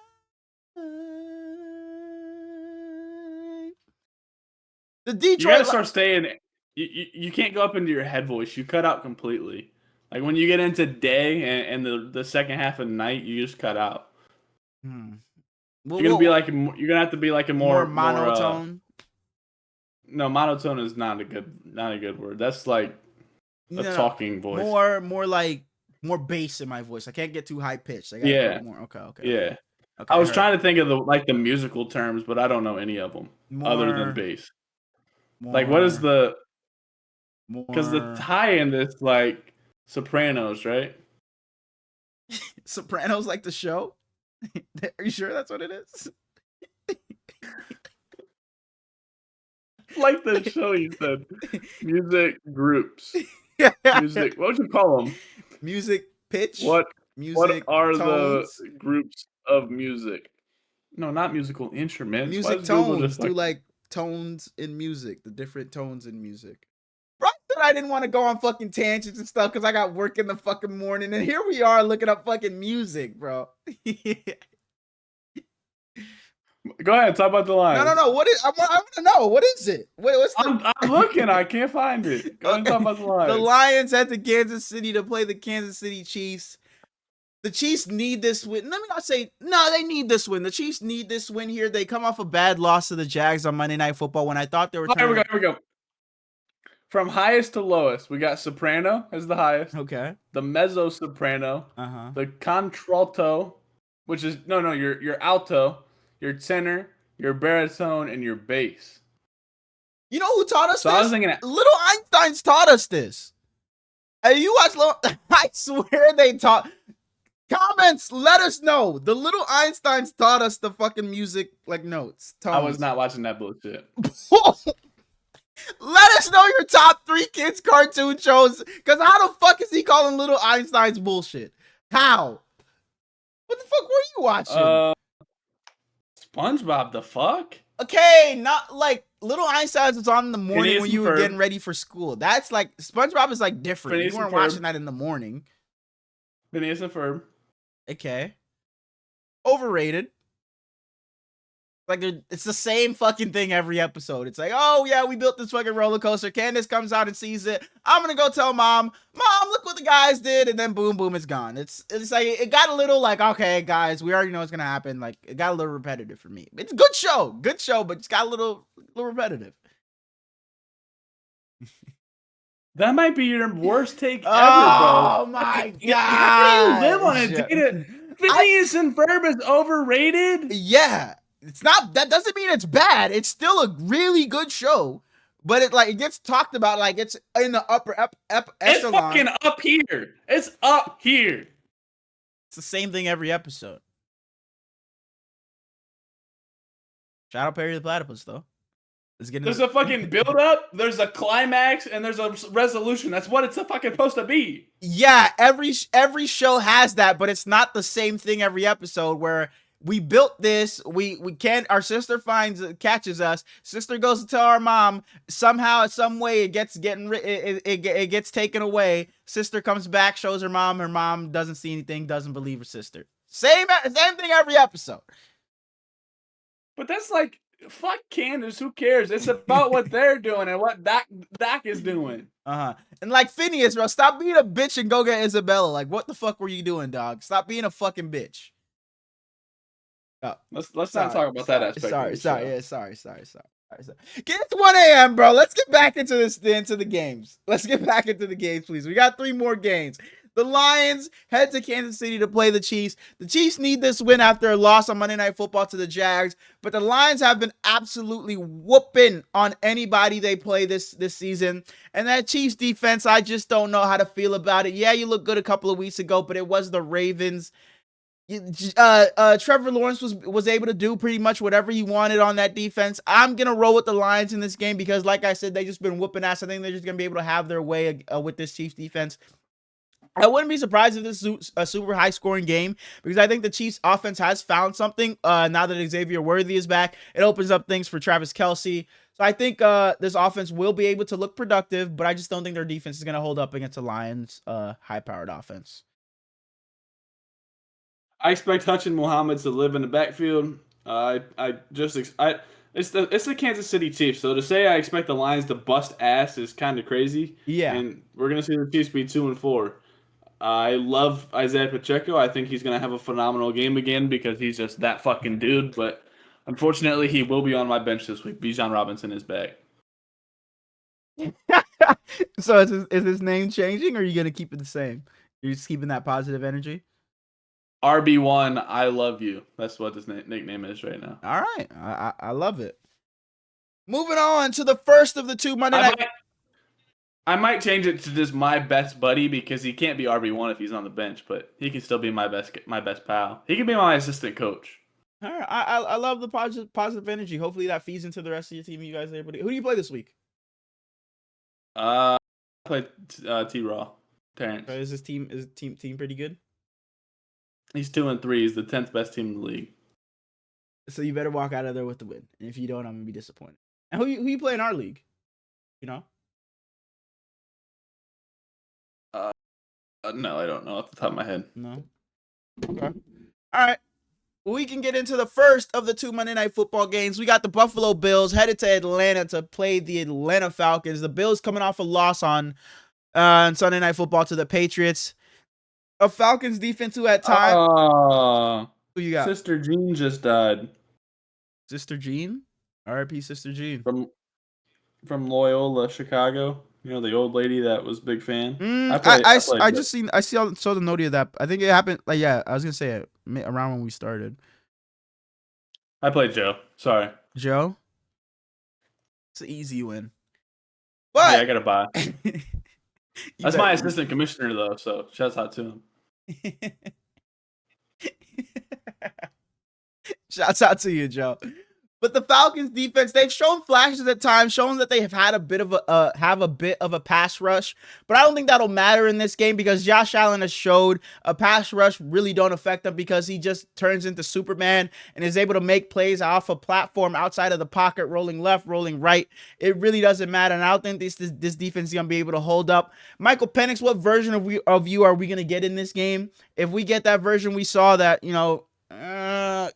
The Detroit. You gotta start staying. You can't go up into your head voice. You cut out completely. When you get into day and the second half of the night, you just cut out. Well, you're gonna have to be a more monotone. No, monotone is not a good word. That's a talking voice. More bass in my voice. I can't get too high pitched. Yeah. More. Okay. Yeah. Okay, I was trying to think of the musical terms, but I don't know any of them other than bass. What is the? Because the tie in this Sopranos, right? Sopranos, the show. Are you sure that's what it is? Like the show, you said. Music groups. Music. What would you call them? Music pitch, What music are the tones, groups of music? No, not musical instruments. Why music does Google tones. just Do like like tones in music, the different tones in music. Bro, I said I didn't want to go on fucking tangents and stuff because I got work in the fucking morning, and here we are looking up fucking music, bro. Go ahead, talk about the lines. No. What is? I want to know. What is it? What's the? I'm looking. I can't find it. Go ahead and talk about the The lines. Lions head to Kansas City to play the Kansas City Chiefs. The Chiefs need this win. Let me not say no. They need this win. The Chiefs need this win here. They come off a bad loss to the Jags on Monday Night Football when I thought they were. Here we go. From highest to lowest, we got soprano as the highest. Okay. The mezzo soprano. Uh-huh. The contralto, which is your alto, your tenor, your baritone, and your bass. You know who taught us So this? I was thinking, Little Einsteins taught us this. Hey, you watch Little? I swear they taught. Comments, let us know. The Little Einsteins taught us the fucking music like notes. Tones. I was not watching that bullshit. Let us know your top 3 kids cartoon shows. Because how the fuck is he calling Little Einstein's bullshit? How? What the fuck were you watching? SpongeBob, the fuck? Okay, not like Little Einsteins was on in the morning Phineas when you and were Ferb. getting ready for school. That's like, SpongeBob is like different. Phineas You weren't and Ferb. watching that in the morning. Phineas and Ferb. Okay. Overrated. Like, it's the same fucking thing every episode. It's like, oh yeah, we built this fucking roller coaster. Candace comes out and sees it. I'm gonna go tell mom, look what the guys did, and then boom, boom, it's gone. It's like it got a little like, okay, guys, we already know what's gonna happen. Like, it got a little repetitive for me. It's a good show, but it's got a little repetitive. That might be your worst take ever, bro. Oh my god! How do you live on a data? Phineas and Ferb is overrated. Yeah. It's not, that doesn't mean it's bad. It's still a really good show, but it gets talked about like it's in the upper echelon. It's fucking up here. It's up here. It's the same thing every episode. Shout out Perry the Platypus though. There's a fucking build up, there's a climax, and there's a resolution. That's what it's fucking supposed to be. Yeah, every show has that, but it's not the same thing every episode where we built this, we can't, our sister catches us, sister goes to tell our mom, somehow, some way it gets taken away, sister comes back, shows her mom doesn't see anything, doesn't believe her sister. Same thing every episode. But that's like, fuck Candace, who cares? It's about what they're doing and what Dak is doing. And like Phineas, bro, stop being a bitch and go get Isabella. Like, what the fuck were you doing, dog? Stop being a fucking bitch. Oh, let's not talk about that aspect. Sorry. It's 1 a.m., bro. Let's get back into the games. Let's get back into the games, please. We got 3 more games. The Lions head to Kansas City to play the Chiefs. The Chiefs need this win after a loss on Monday Night Football to the Jags, but the Lions have been absolutely whooping on anybody they play this season. And that Chiefs defense, I just don't know how to feel about it. Yeah, you looked good a couple of weeks ago, but it was the Ravens. Trevor Lawrence was able to do pretty much whatever he wanted on that defense. I'm gonna roll with the Lions in this game because, like I said, they just been whooping ass. I think they're just gonna be able to have their way with this Chiefs defense. I wouldn't be surprised if this is a super high scoring game because I think the Chiefs offense has found something now that Xavier Worthy is back. It opens up things for Travis Kelce. So I think this offense will be able to look productive, but I just don't think their defense is going to hold up against the Lions' high-powered offense. I expect Hutch and Muhammad to live in the backfield. It's the Kansas City Chiefs, so to say I expect the Lions to bust ass is kind of crazy. Yeah, and we're gonna see the Chiefs be 2-4. I love Isaiah Pacheco. I think he's gonna have a phenomenal game again because he's just that fucking dude. But unfortunately, he will be on my bench this week. Bijan Robinson is back. So is his name changing, or are you gonna keep it the same? You're just keeping that positive energy. RB1, I love you. That's what his nickname is right now. All right, I love it. Moving on to the first of the 2 Monday night. I might change it to just my best buddy because he can't be RB1 if he's on the bench, but he can still be my best pal. He can be my assistant coach. All right, I love the positive energy. Hopefully that feeds into the rest of your team. You guys are able to. Who do you play this week? I played T-Raw, Terrence. Is this team pretty good? He's 2-3. He's the 10th best team in the league. So you better walk out of there with the win. And if you don't, I'm gonna be disappointed. And who you play in our league? You know? No, I don't know off the top of my head. No. Okay. All right. We can get into the first of the 2 Monday Night Football games. We got the Buffalo Bills headed to Atlanta to play the Atlanta Falcons. The Bills coming off a loss on Sunday Night Football to the Patriots. A Falcons defense who at time. Who you got? Sister Jean just died. Sister Jean? R.I.P. Sister Jean. From Loyola, Chicago. You know, the old lady that was a big fan. I saw the note of that. I think it happened. Like, yeah, I was gonna say it around when we started. I played Joe. Sorry, Joe. It's an easy win. But yeah, I got a bye. That's my assistant commissioner though, so shouts out to him. Shouts out to you, Joe. But the Falcons defense, they've shown flashes at times, showing that they have had a bit of a pass rush. But I don't think that'll matter in this game because Josh Allen has showed a pass rush really don't affect him because he just turns into Superman and is able to make plays off a platform outside of the pocket, rolling left, rolling right. It really doesn't matter. And I don't think this defense is going to be able to hold up. Michael Penix, what version of you are we going to get in this game? If we get that version, we saw that,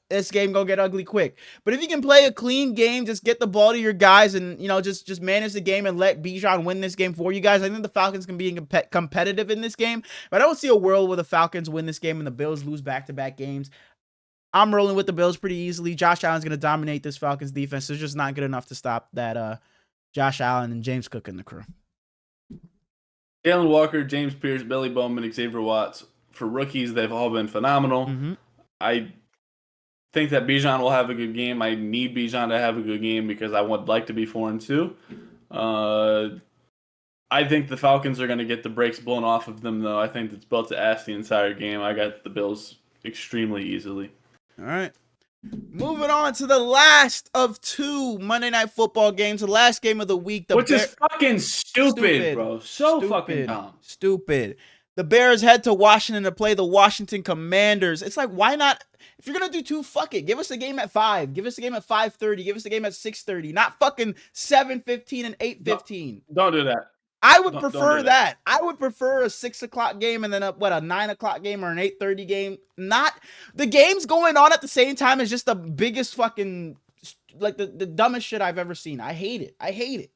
this game gonna get ugly quick. But if you can play a clean game, just get the ball to your guys and, just manage the game and let Bijan win this game for you guys, I think the Falcons can be competitive in this game. But I don't see a world where the Falcons win this game and the Bills lose back-to-back games. I'm rolling with the Bills pretty easily. Josh Allen's gonna dominate this Falcons defense. It's just not good enough to stop that Josh Allen and James Cook and the crew. Jalen Walker, James Pierce, Billy Bowman, Xavier Watts. For rookies, they've all been phenomenal. Mm-hmm. I think that Bijan will have a good game. I need Bijan to have a good game because I would like to be 4-2. I think the Falcons are going to get the brakes blown off of them, though. I think it's built to ass the entire game. I got the Bills extremely easily. All right. Moving on to the last of 2 Monday Night Football games, the last game of the week. Which is fucking stupid, bro. So fucking dumb. Stupid. The Bears head to Washington to play the Washington Commanders. It's like, why not? If you're going to do 2, fuck it. Give us a game at 5. Give us a game at 5:30. Give us a game at 6:30. Not fucking 7:15 and 8:15. Don't do that. I would prefer that. I would prefer a 6 o'clock game and then a 9 o'clock game or an 8:30 game. Not the games going on at the same time is just the biggest fucking, like the dumbest shit I've ever seen. I hate it. I hate it.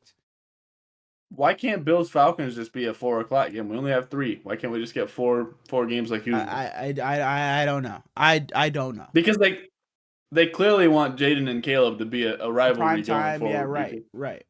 Why can't Bills Falcons just be a 4 o'clock game? We only have 3. Why can't we just get four games like usual? I don't know. I don't know. Because they clearly want Jayden and Caleb to be a rivalry going forward. Yeah, right.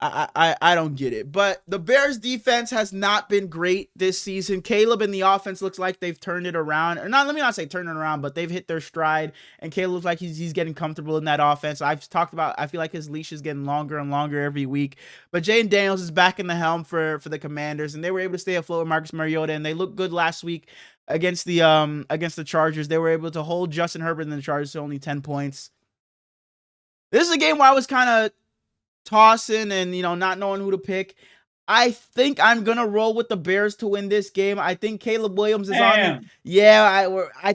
I don't get it. But the Bears defense has not been great this season. Caleb and the offense looks like they've turned it around. Or not, let me not say turn it around, but they've hit their stride. And Caleb looks like he's getting comfortable in that offense. I've talked about, I feel like his leash is getting longer and longer every week. But Jayden Daniels is back in the helm for the Commanders, and they were able to stay afloat with Marcus Mariota, and they looked good last week against the Chargers. They were able to hold Justin Herbert and the Chargers to only 10 points. This is a game where I was kind of tossing and, not knowing who to pick. I think I'm going to roll with the Bears to win this game. I think Caleb Williams is I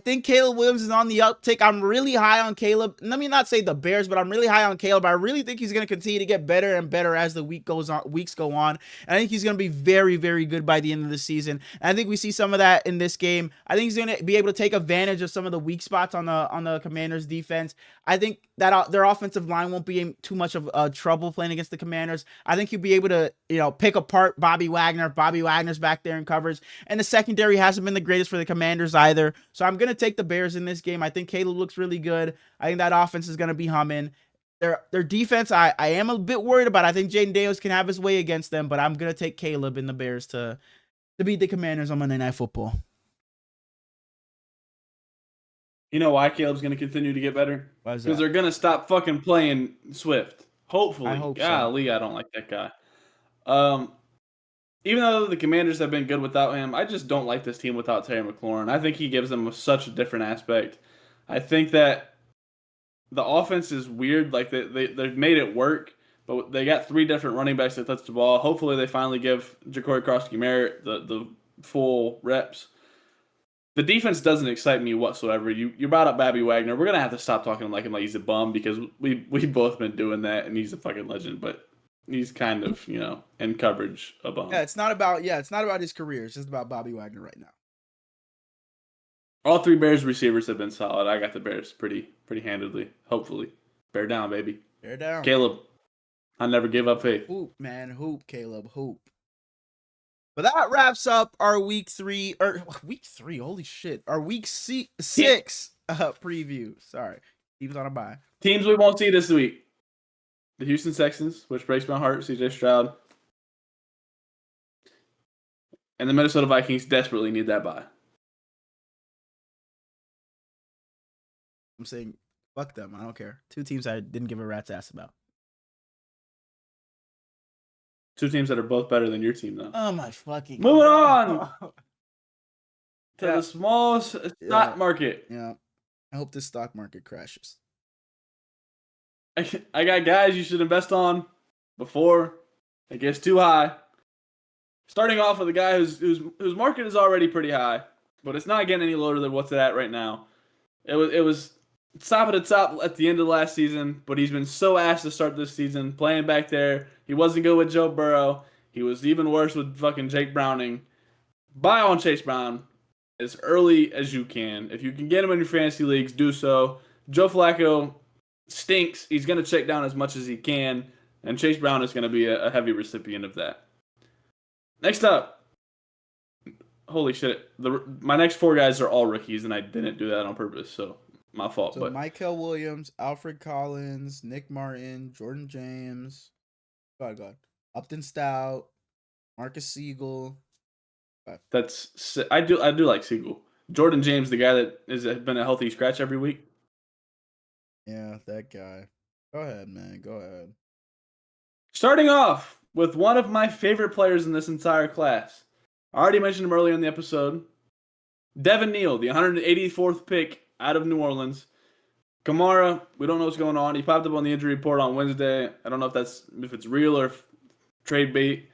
think Caleb Williams is on the uptick. I'm really high on Caleb. Let me not say the Bears, but I'm really high on Caleb. I really think he's going to continue to get better and better as the weeks go on. And I think he's going to be very, very good by the end of the season. And I think we see some of that in this game. I think he's going to be able to take advantage of some of the weak spots on the Commanders defense. I think that their offensive line won't be in too much of trouble playing against the Commanders. I think he'll be able to, pick apart Bobby Wagner. Bobby Wagner's back there in coverage. And the secondary hasn't been the greatest for the Commanders either. So I'm going to take the Bears in this game. I think Caleb looks really good. I think that offense is going to be humming. Their defense, I am a bit worried about. I think Jayden Daniels can have his way against them, but I'm going to take Caleb and the Bears to beat the Commanders on Monday Night Football. You know why Caleb's going to continue to get better? Because they're going to stop fucking playing Swift. Hopefully. I hope Golly, so. I don't like that guy. Even though the Commanders have been good without him, I just don't like this team without Terry McLaurin. I think he gives them such a different aspect. I think that the offense is weird. Like they've made it work, but they got 3 different running backs that touch the ball. Hopefully, they finally give Ja'Cory Krosky-Merritt the full reps. The defense doesn't excite me whatsoever. You brought up Babby Wagner. We're gonna have to stop talking like him like he's a bum because we've both been doing that, and he's a fucking legend. But he's kind of in coverage a bum. Yeah, it's not about his career. It's just about Bobby Wagner right now. All 3 Bears receivers have been solid. I got the Bears pretty handedly. Hopefully, bear down, baby. Bear down, Caleb. I never give up faith. Hoop, man, hoop, Caleb, hoop. But that wraps up our week 3. Holy shit! Our week 6 preview. Sorry, teams on a bye. Teams we won't see this week: the Houston Texans, which breaks my heart. CJ Stroud, and the Minnesota Vikings desperately need that bye. I'm saying, fuck them. I don't care. 2 teams I didn't give a rat's ass about. 2 teams that are both better than your team, though. Oh my fucking. Moving on to the small stock market. Yeah, I hope this stock market crashes. I got guys you should invest on before it gets too high. Starting off with a guy whose market is already pretty high, but it's not getting any lower than what's it at right now. It was top of the top at the end of last season, but he's been so ass to start this season, playing back there. He wasn't good with Joe Burrow. He was even worse with fucking Jake Browning. Buy on Chase Brown as early as you can. If you can get him in your fantasy leagues, do so. Joe Flacco stinks. He's going to check down as much as he can, and Chase Brown is going to be a heavy recipient of that. Next up. Holy shit. My next 4 guys are all rookies, and I didn't do that on purpose, so my fault. So but Michael Williams, Alfred Collins, Nick Martin, Jordan James, God, Upton Stout, Marcus Siegel. I do like Siegel. Jordan James, the guy that has been a healthy scratch every week. Yeah, that guy. Go ahead, man. Go ahead. Starting off with one of my favorite players in this entire class. I already mentioned him earlier in the episode. Devin Neal, the 184th pick out of New Orleans. Kamara, we don't know what's going on. He popped up on the injury report on Wednesday. I don't know if it's real or trade bait.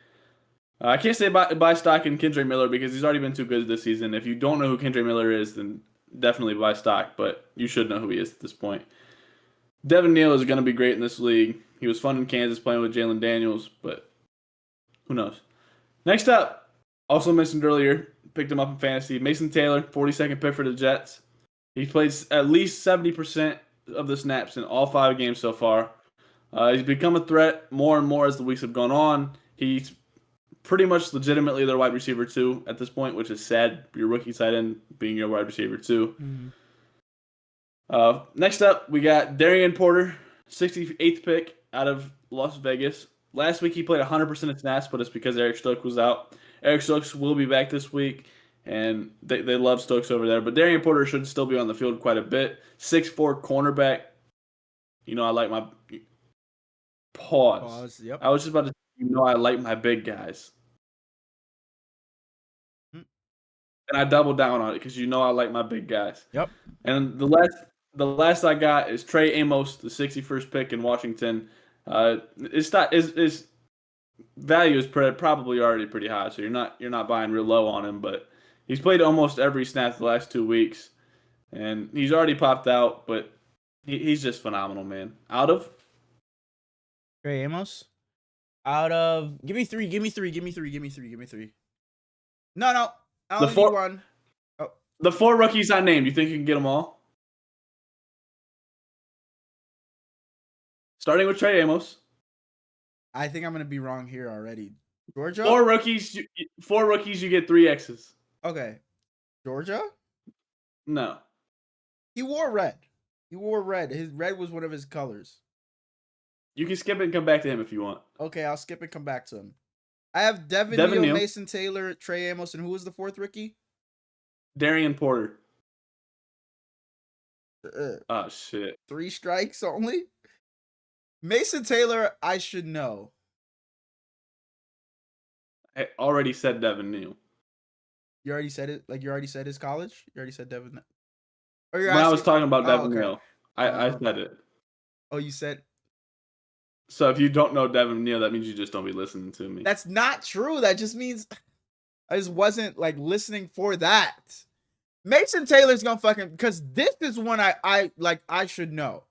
I can't say buy stock in Kendre Miller because he's already been too good this season. If you don't know who Kendre Miller is, then definitely buy stock, but you should know who he is at this point. Devin Neal is going to be great in this league. He was fun in Kansas playing with Jalen Daniels, but who knows? Next up, also mentioned earlier, picked him up in fantasy. Mason Taylor, 42nd pick for the Jets. He played at least 70% of the snaps in all 5 games so far. He's become a threat more and more as the weeks have gone on. He's pretty much legitimately their wide receiver 2 at this point, which is sad. Your rookie tight end being your wide receiver 2. Mm-hmm. Next up, we got Darian Porter, 68th pick out of Las Vegas. Last week he played 100% of snaps, but it's because Eric Stokes was out. Eric Stokes will be back this week, and they love Stokes over there. But Darian Porter should still be on the field quite a bit. 6'4" cornerback. I like my... Pause. Yep. I was just about to say, I like my big guys. And I doubled down on it because I like my big guys. Yep. And the last I got is Trey Amos, the 61st pick in Washington. His value is probably already pretty high, so you're not buying real low on him. But he's played almost every snap the last 2 weeks, and he's already popped out. But he's just phenomenal, man. Out of Trey Amos. Out of give me three. No. I only need 1. Oh. The 4 rookies I named, you think you can get them all? Starting with Trey Amos. I think I'm gonna be wrong here already. Georgia. 4 rookies. You get 3 X's. Okay. Georgia. No. He wore red. His red was one of his colors. You can skip it and come back to him if you want. Okay, I'll skip and come back to him. I have Devin Neal, Mason Taylor, Trey Amos, and who was the 4th rookie? Darian Porter. Oh, shit. 3 strikes only? Mason Taylor, I should know. I already said Devin Neal. You already said it? Like you already said his college? You already said Devin? When I was talking about Devin Neal, I said it. Oh, you said So if you don't know Devin Neal, that means you just don't be listening to me. that's not true. That just means I just wasn't like listening for that. Mason Taylor's gonna fucking because this is one I should know.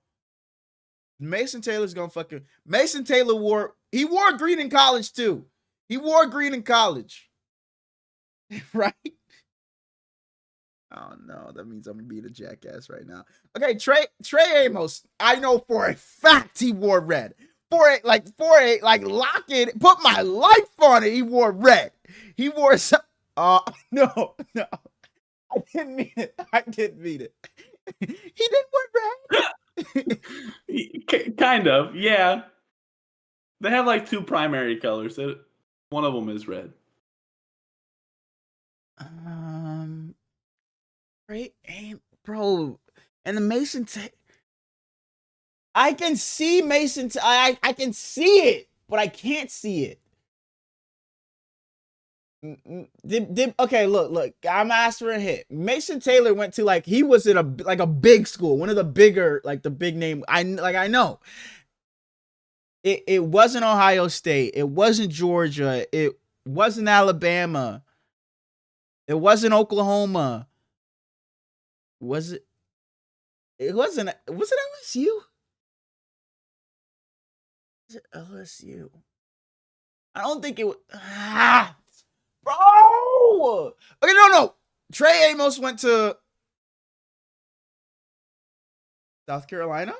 Mason Taylor's gonna fucking Mason Taylor wore green in college too. He wore green in college. Right? Oh no, that means I'm being a jackass right now. Okay, Trey Amos. I know for a fact he wore red. For a lock it, put my life on it. He wore red. He wore some. No. I didn't mean it. He didn't wear red. Kind of, yeah. They have like two primary colors. One of them is red. Great aim, bro. And the Mason, I can see Mason. I can see it, but I can't see it. Okay, look. I'm asking for a hit. Mason Taylor went to he was in a big school, one of the bigger the big name. I know. It wasn't Ohio State. It wasn't Georgia. It wasn't Alabama. It wasn't Oklahoma. Was it? It wasn't. Was it LSU? Was it LSU? I don't think it was. Bro. Okay, no. Trey Amos went to South Carolina.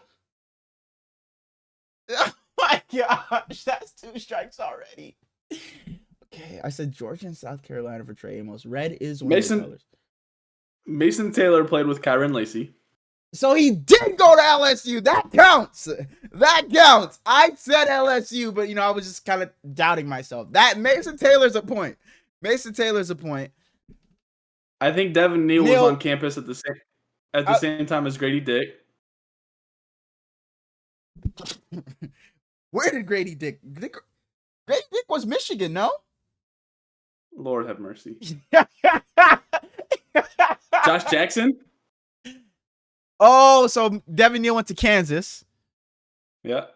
Oh my gosh, that's 2 strikes already. Okay, I said Georgia and South Carolina for Trey Amos. Red is one of the colors. Mason Taylor played with KYRON Lacy. So he did go to LSU. That counts. I said LSU, but I was just kind of doubting myself. That Mason Taylor's a point. I think Devin Neal was on campus at the same time as Grady Dick. Where did Grady Dick? Grady Dick was Michigan, no? Lord have mercy. Josh Jackson? Oh, so Devin Neal went to Kansas. Yeah.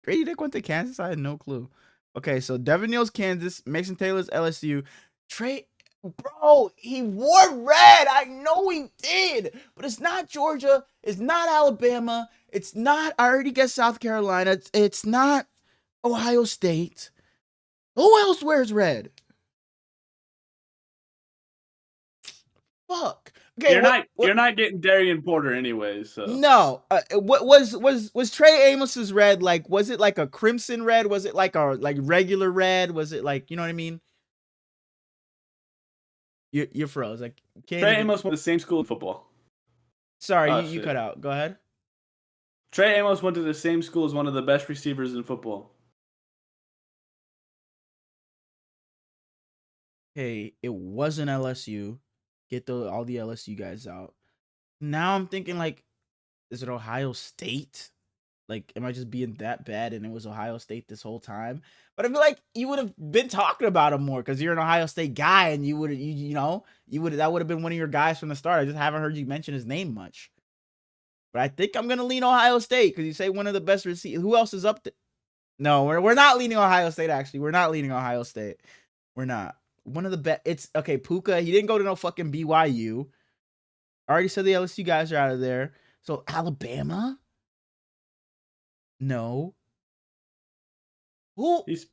Grady Dick went to Kansas? I had no clue. Okay, so Devin Neal's Kansas, Mason Taylor's LSU. Trey, bro, he wore red. I know he did. But it's not Georgia. It's not Alabama. It's not, I already guessed South Carolina. It's not Ohio State. Who else wears red? Fuck. Okay, you're not getting Darian Porter anyways. So no. What was Trey Amos's red like? Was it like a crimson red? Was it like a regular red? Was it you know what I mean? You're froze. Trey Amos went to the same school in football. Sorry, you cut out. Go ahead. Trey Amos went to the same school as one of the best receivers in football. Hey, it wasn't LSU. Get all the LSU guys out. Now I'm thinking is it Ohio State? Am I just being that bad and it was Ohio State this whole time? But I feel like you would have been talking about him more because you're an Ohio State guy and that would have been one of your guys from the start. I just haven't heard you mention his name much. But I think I'm gonna lean Ohio State because you say one of the best receivers. Who else is up there? No, we're not leaning Ohio State. Actually, we're not leaning Ohio State. We're not. One of the best. It's okay. Puka. He didn't go to no fucking BYU. I already said the LSU guys are out of there. So Alabama. No. Who? He's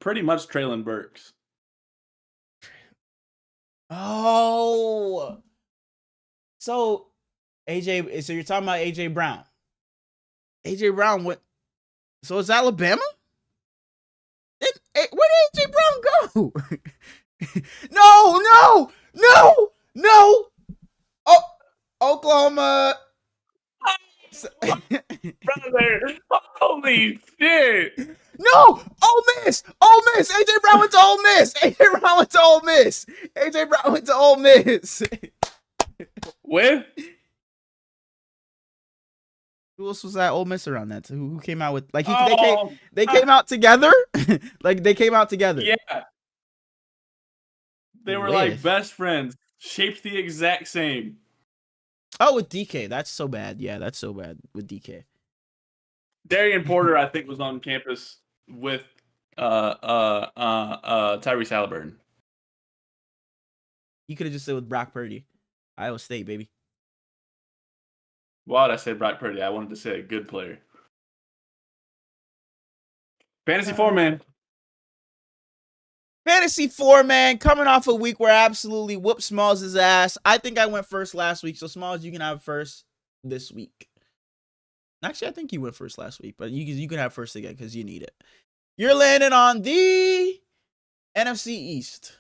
pretty much Traylon Burks. Oh. So AJ. So you're talking about AJ Brown. AJ Brown went. So it's Alabama? Where did AJ Brown go? No. Oh, Oklahoma. Brother, holy shit! No, Ole Miss. AJ Brown went to Ole Miss. With? Who else was at Ole Miss around that? Who came out with they came out together? They came out together. Yeah. They were like best friends, shaped the exact same. Oh, with DK. That's so bad. Yeah, that's so bad with DK. Darian Porter, I think, was on campus with Tyrese Halliburton. You could have just said with Brock Purdy. Iowa State, baby. Why did I say Brock Purdy? I wanted to say a good player. Fantasy 4-man. Fantasy 4-man coming off a week where I absolutely whooped Smallz' ass. I think I went first last week, so Smallz, you can have first this week. Actually, I think you went first last week, but you can have first again because you need it. You're landing on the NFC East.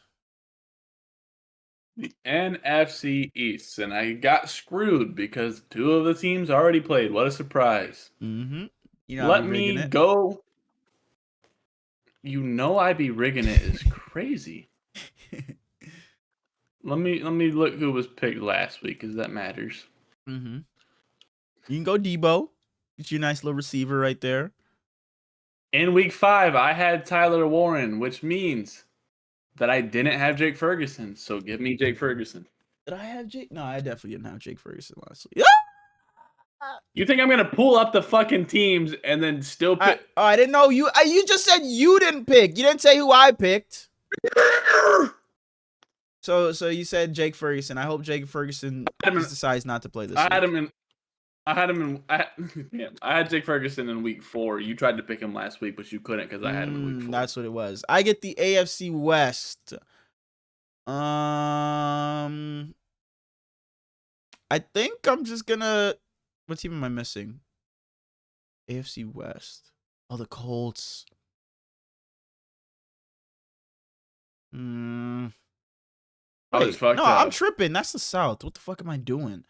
The NFC East, and I got screwed because 2 of the teams already played. What a surprise! Mm-hmm. Let me go. You know I be rigging it is crazy. Let me look who was picked last week because that matters. Mm-hmm. You can go Debo. Get you a nice little receiver right there. In week 5, I had Tyler Warren, which means that I didn't have Jake Ferguson. So give me Jake Ferguson. Did I have Jake? No, I definitely didn't have Jake Ferguson last week. You think I'm gonna pull up the fucking teams and then still pick? I didn't know you. You just said you didn't pick. You didn't say who I picked. So you said Jake Ferguson. I hope Jake Ferguson just decides not to play this. I had Jake Ferguson in week 4. You tried to pick him last week, but you couldn't because I had him in week 4. That's what it was. I get the AFC West. I think I'm just gonna. What team am I missing? AFC West. Oh, the Colts. Wait, no, I'm tripping. That's the South. What the fuck am I doing?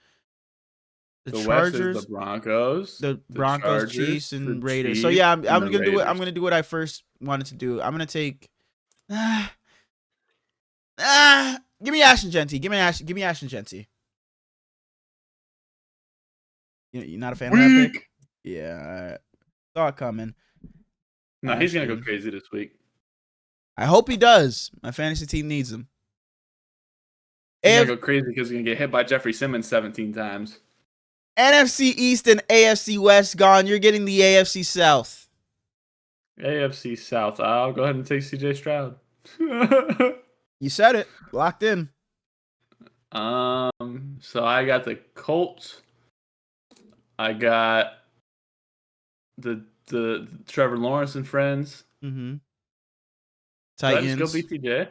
The Chargers, West is the Broncos, Chargers, Chiefs, and Raiders. So yeah, I'm gonna do it. I'm gonna do what I first wanted to do. I'm gonna take. Give me Ashton Genty. Give me Ashton Genty. You're not a fan of that pick? Yeah, saw it coming. No, he's gonna go crazy this week. I hope he does. My fantasy team needs him. He's gonna go crazy because he's gonna get hit by Jeffrey Simmons 17 times. NFC East and AFC West gone. You're getting the AFC South. AFC South. I'll go ahead and take CJ Stroud. You said it. Locked in. So I got the Colts. I got the Trevor Lawrence and friends. Mm-hmm. Titans. Let's go BTJ.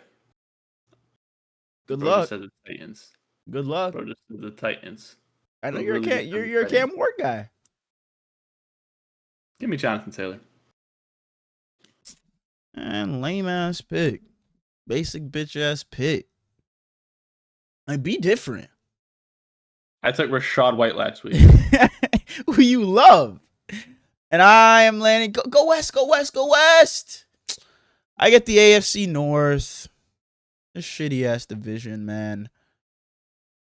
Good luck. Said the Titans. Good luck. Bro, just the Titans. I know you're a Cam Ward guy. Give me Jonathan Taylor. And lame ass pick. Basic bitch ass pick. Like, be different. I took Rashad White last week. Who you love. And I am landing. Go West, go West, go West. I get the AFC North. This shitty ass division, man.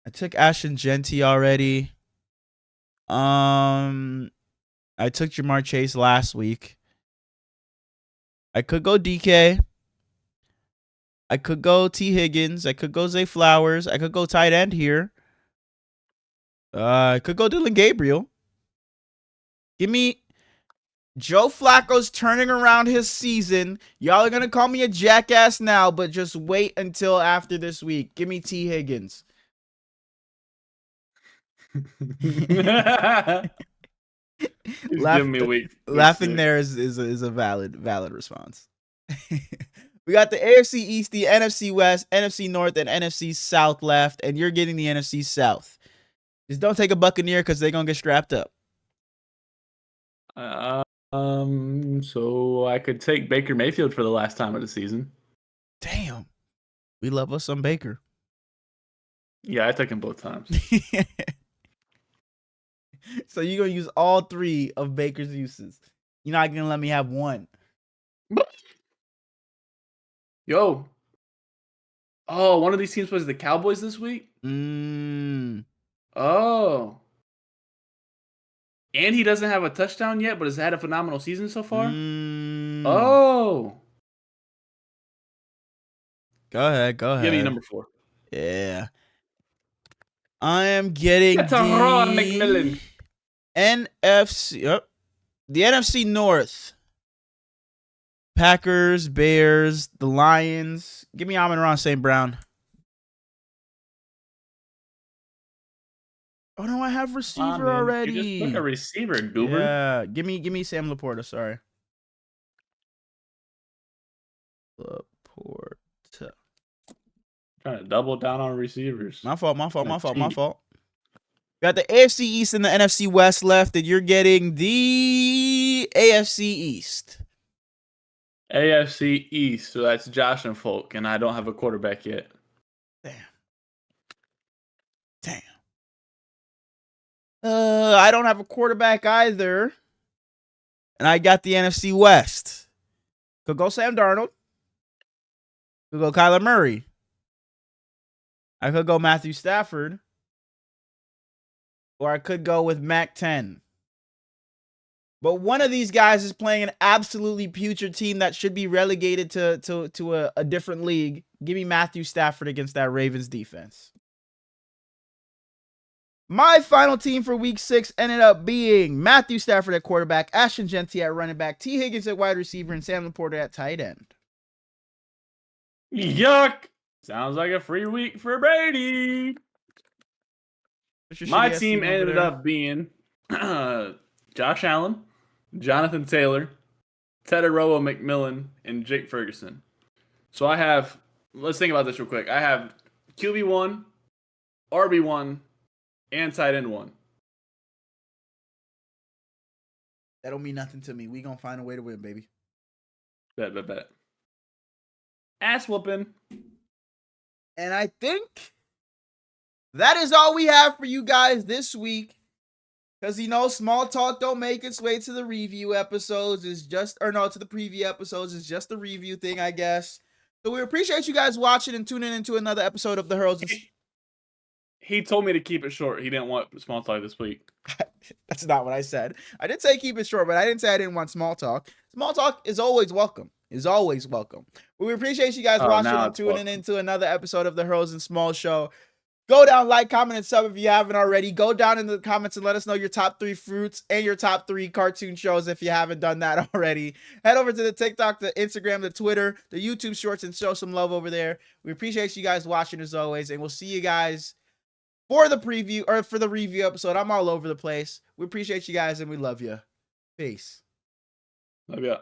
I took Ashton Genty already. I took Jamar Chase last week. I could go DK. I could go T. Higgins. I could go Zay Flowers. I could go tight end here. I could go Dylan Gabriel. Give me Joe Flacco's turning around his season. Y'all are going to call me a jackass now, but just wait until after this week. Give me T. Higgins. Laughing there is a valid response. We got the AFC East, the NFC West, NFC North, and NFC South left, and you're getting the NFC South. Just don't take a Buccaneer because they're gonna get strapped up. So I could take Baker Mayfield for the last time of the season. Damn, we love us some Baker. Yeah, I took him both times. So you're gonna use all 3 of Baker's uses. You're not gonna let me have one. Yo. Oh, one of these teams plays the Cowboys this week? Oh. And he doesn't have a touchdown yet, but has had a phenomenal season so far? Oh. Go ahead. Give me number 4. Yeah. I am getting That's a Ron McMillan. NFC. The NFC North. Packers, Bears, the Lions. Give me Amon-Ra St. Brown. Oh no, I have receiver already. You just took a receiver, goober. Yeah, give me Sam Laporta. Sorry, Laporta. Trying to double down on receivers. My fault. Got the AFC East and the NFC West left, and you're getting the AFC East. AFC East, so that's Josh and Folk, and I don't have a quarterback yet. Damn. I don't have a quarterback either. And I got the NFC West. Could go Sam Darnold. Could go Kyler Murray. I could go Matthew Stafford. Or I could go with Mac 10. But one of these guys is playing an absolutely putrid team that should be relegated to a different league. Give me Matthew Stafford against that Ravens defense. My final team for week 6 ended up being Matthew Stafford at quarterback, Ashton Genty at running back, T. Higgins at wide receiver, and Sam Laporta at tight end. Yuck! Sounds like a free week for Brady. My team ended up being Josh Allen, Jonathan Taylor, Tedorowo McMillan, and Jake Ferguson. So I have, let's think about this real quick. I have QB1, RB1, and tight end 1. That don't mean nothing to me. We gonna find a way to win, baby. Bet. Ass whooping. And I think that is all we have for you guys this week. Because, small talk don't make its way to the review episodes. To the preview episodes. It's just the review thing, I guess. So we appreciate you guys watching and tuning into another episode of the Hurls. He told me to keep it short. He didn't want small talk this week. That's not what I said. I did say keep it short, but I didn't say I didn't want small talk. Small talk is always welcome. We appreciate you guys watching and tuning into another episode of the Hurls and Smallz show. Go down, like, comment, and sub if you haven't already. Go down in the comments and let us know your top 3 fruits and your top 3 cartoon shows if you haven't done that already. Head over to the TikTok, the Instagram, the Twitter, the YouTube shorts, and show some love over there. We appreciate you guys watching as always, and we'll see you guys for the preview or for the review episode. I'm all over the place. We appreciate you guys and we love you. Peace. Love ya.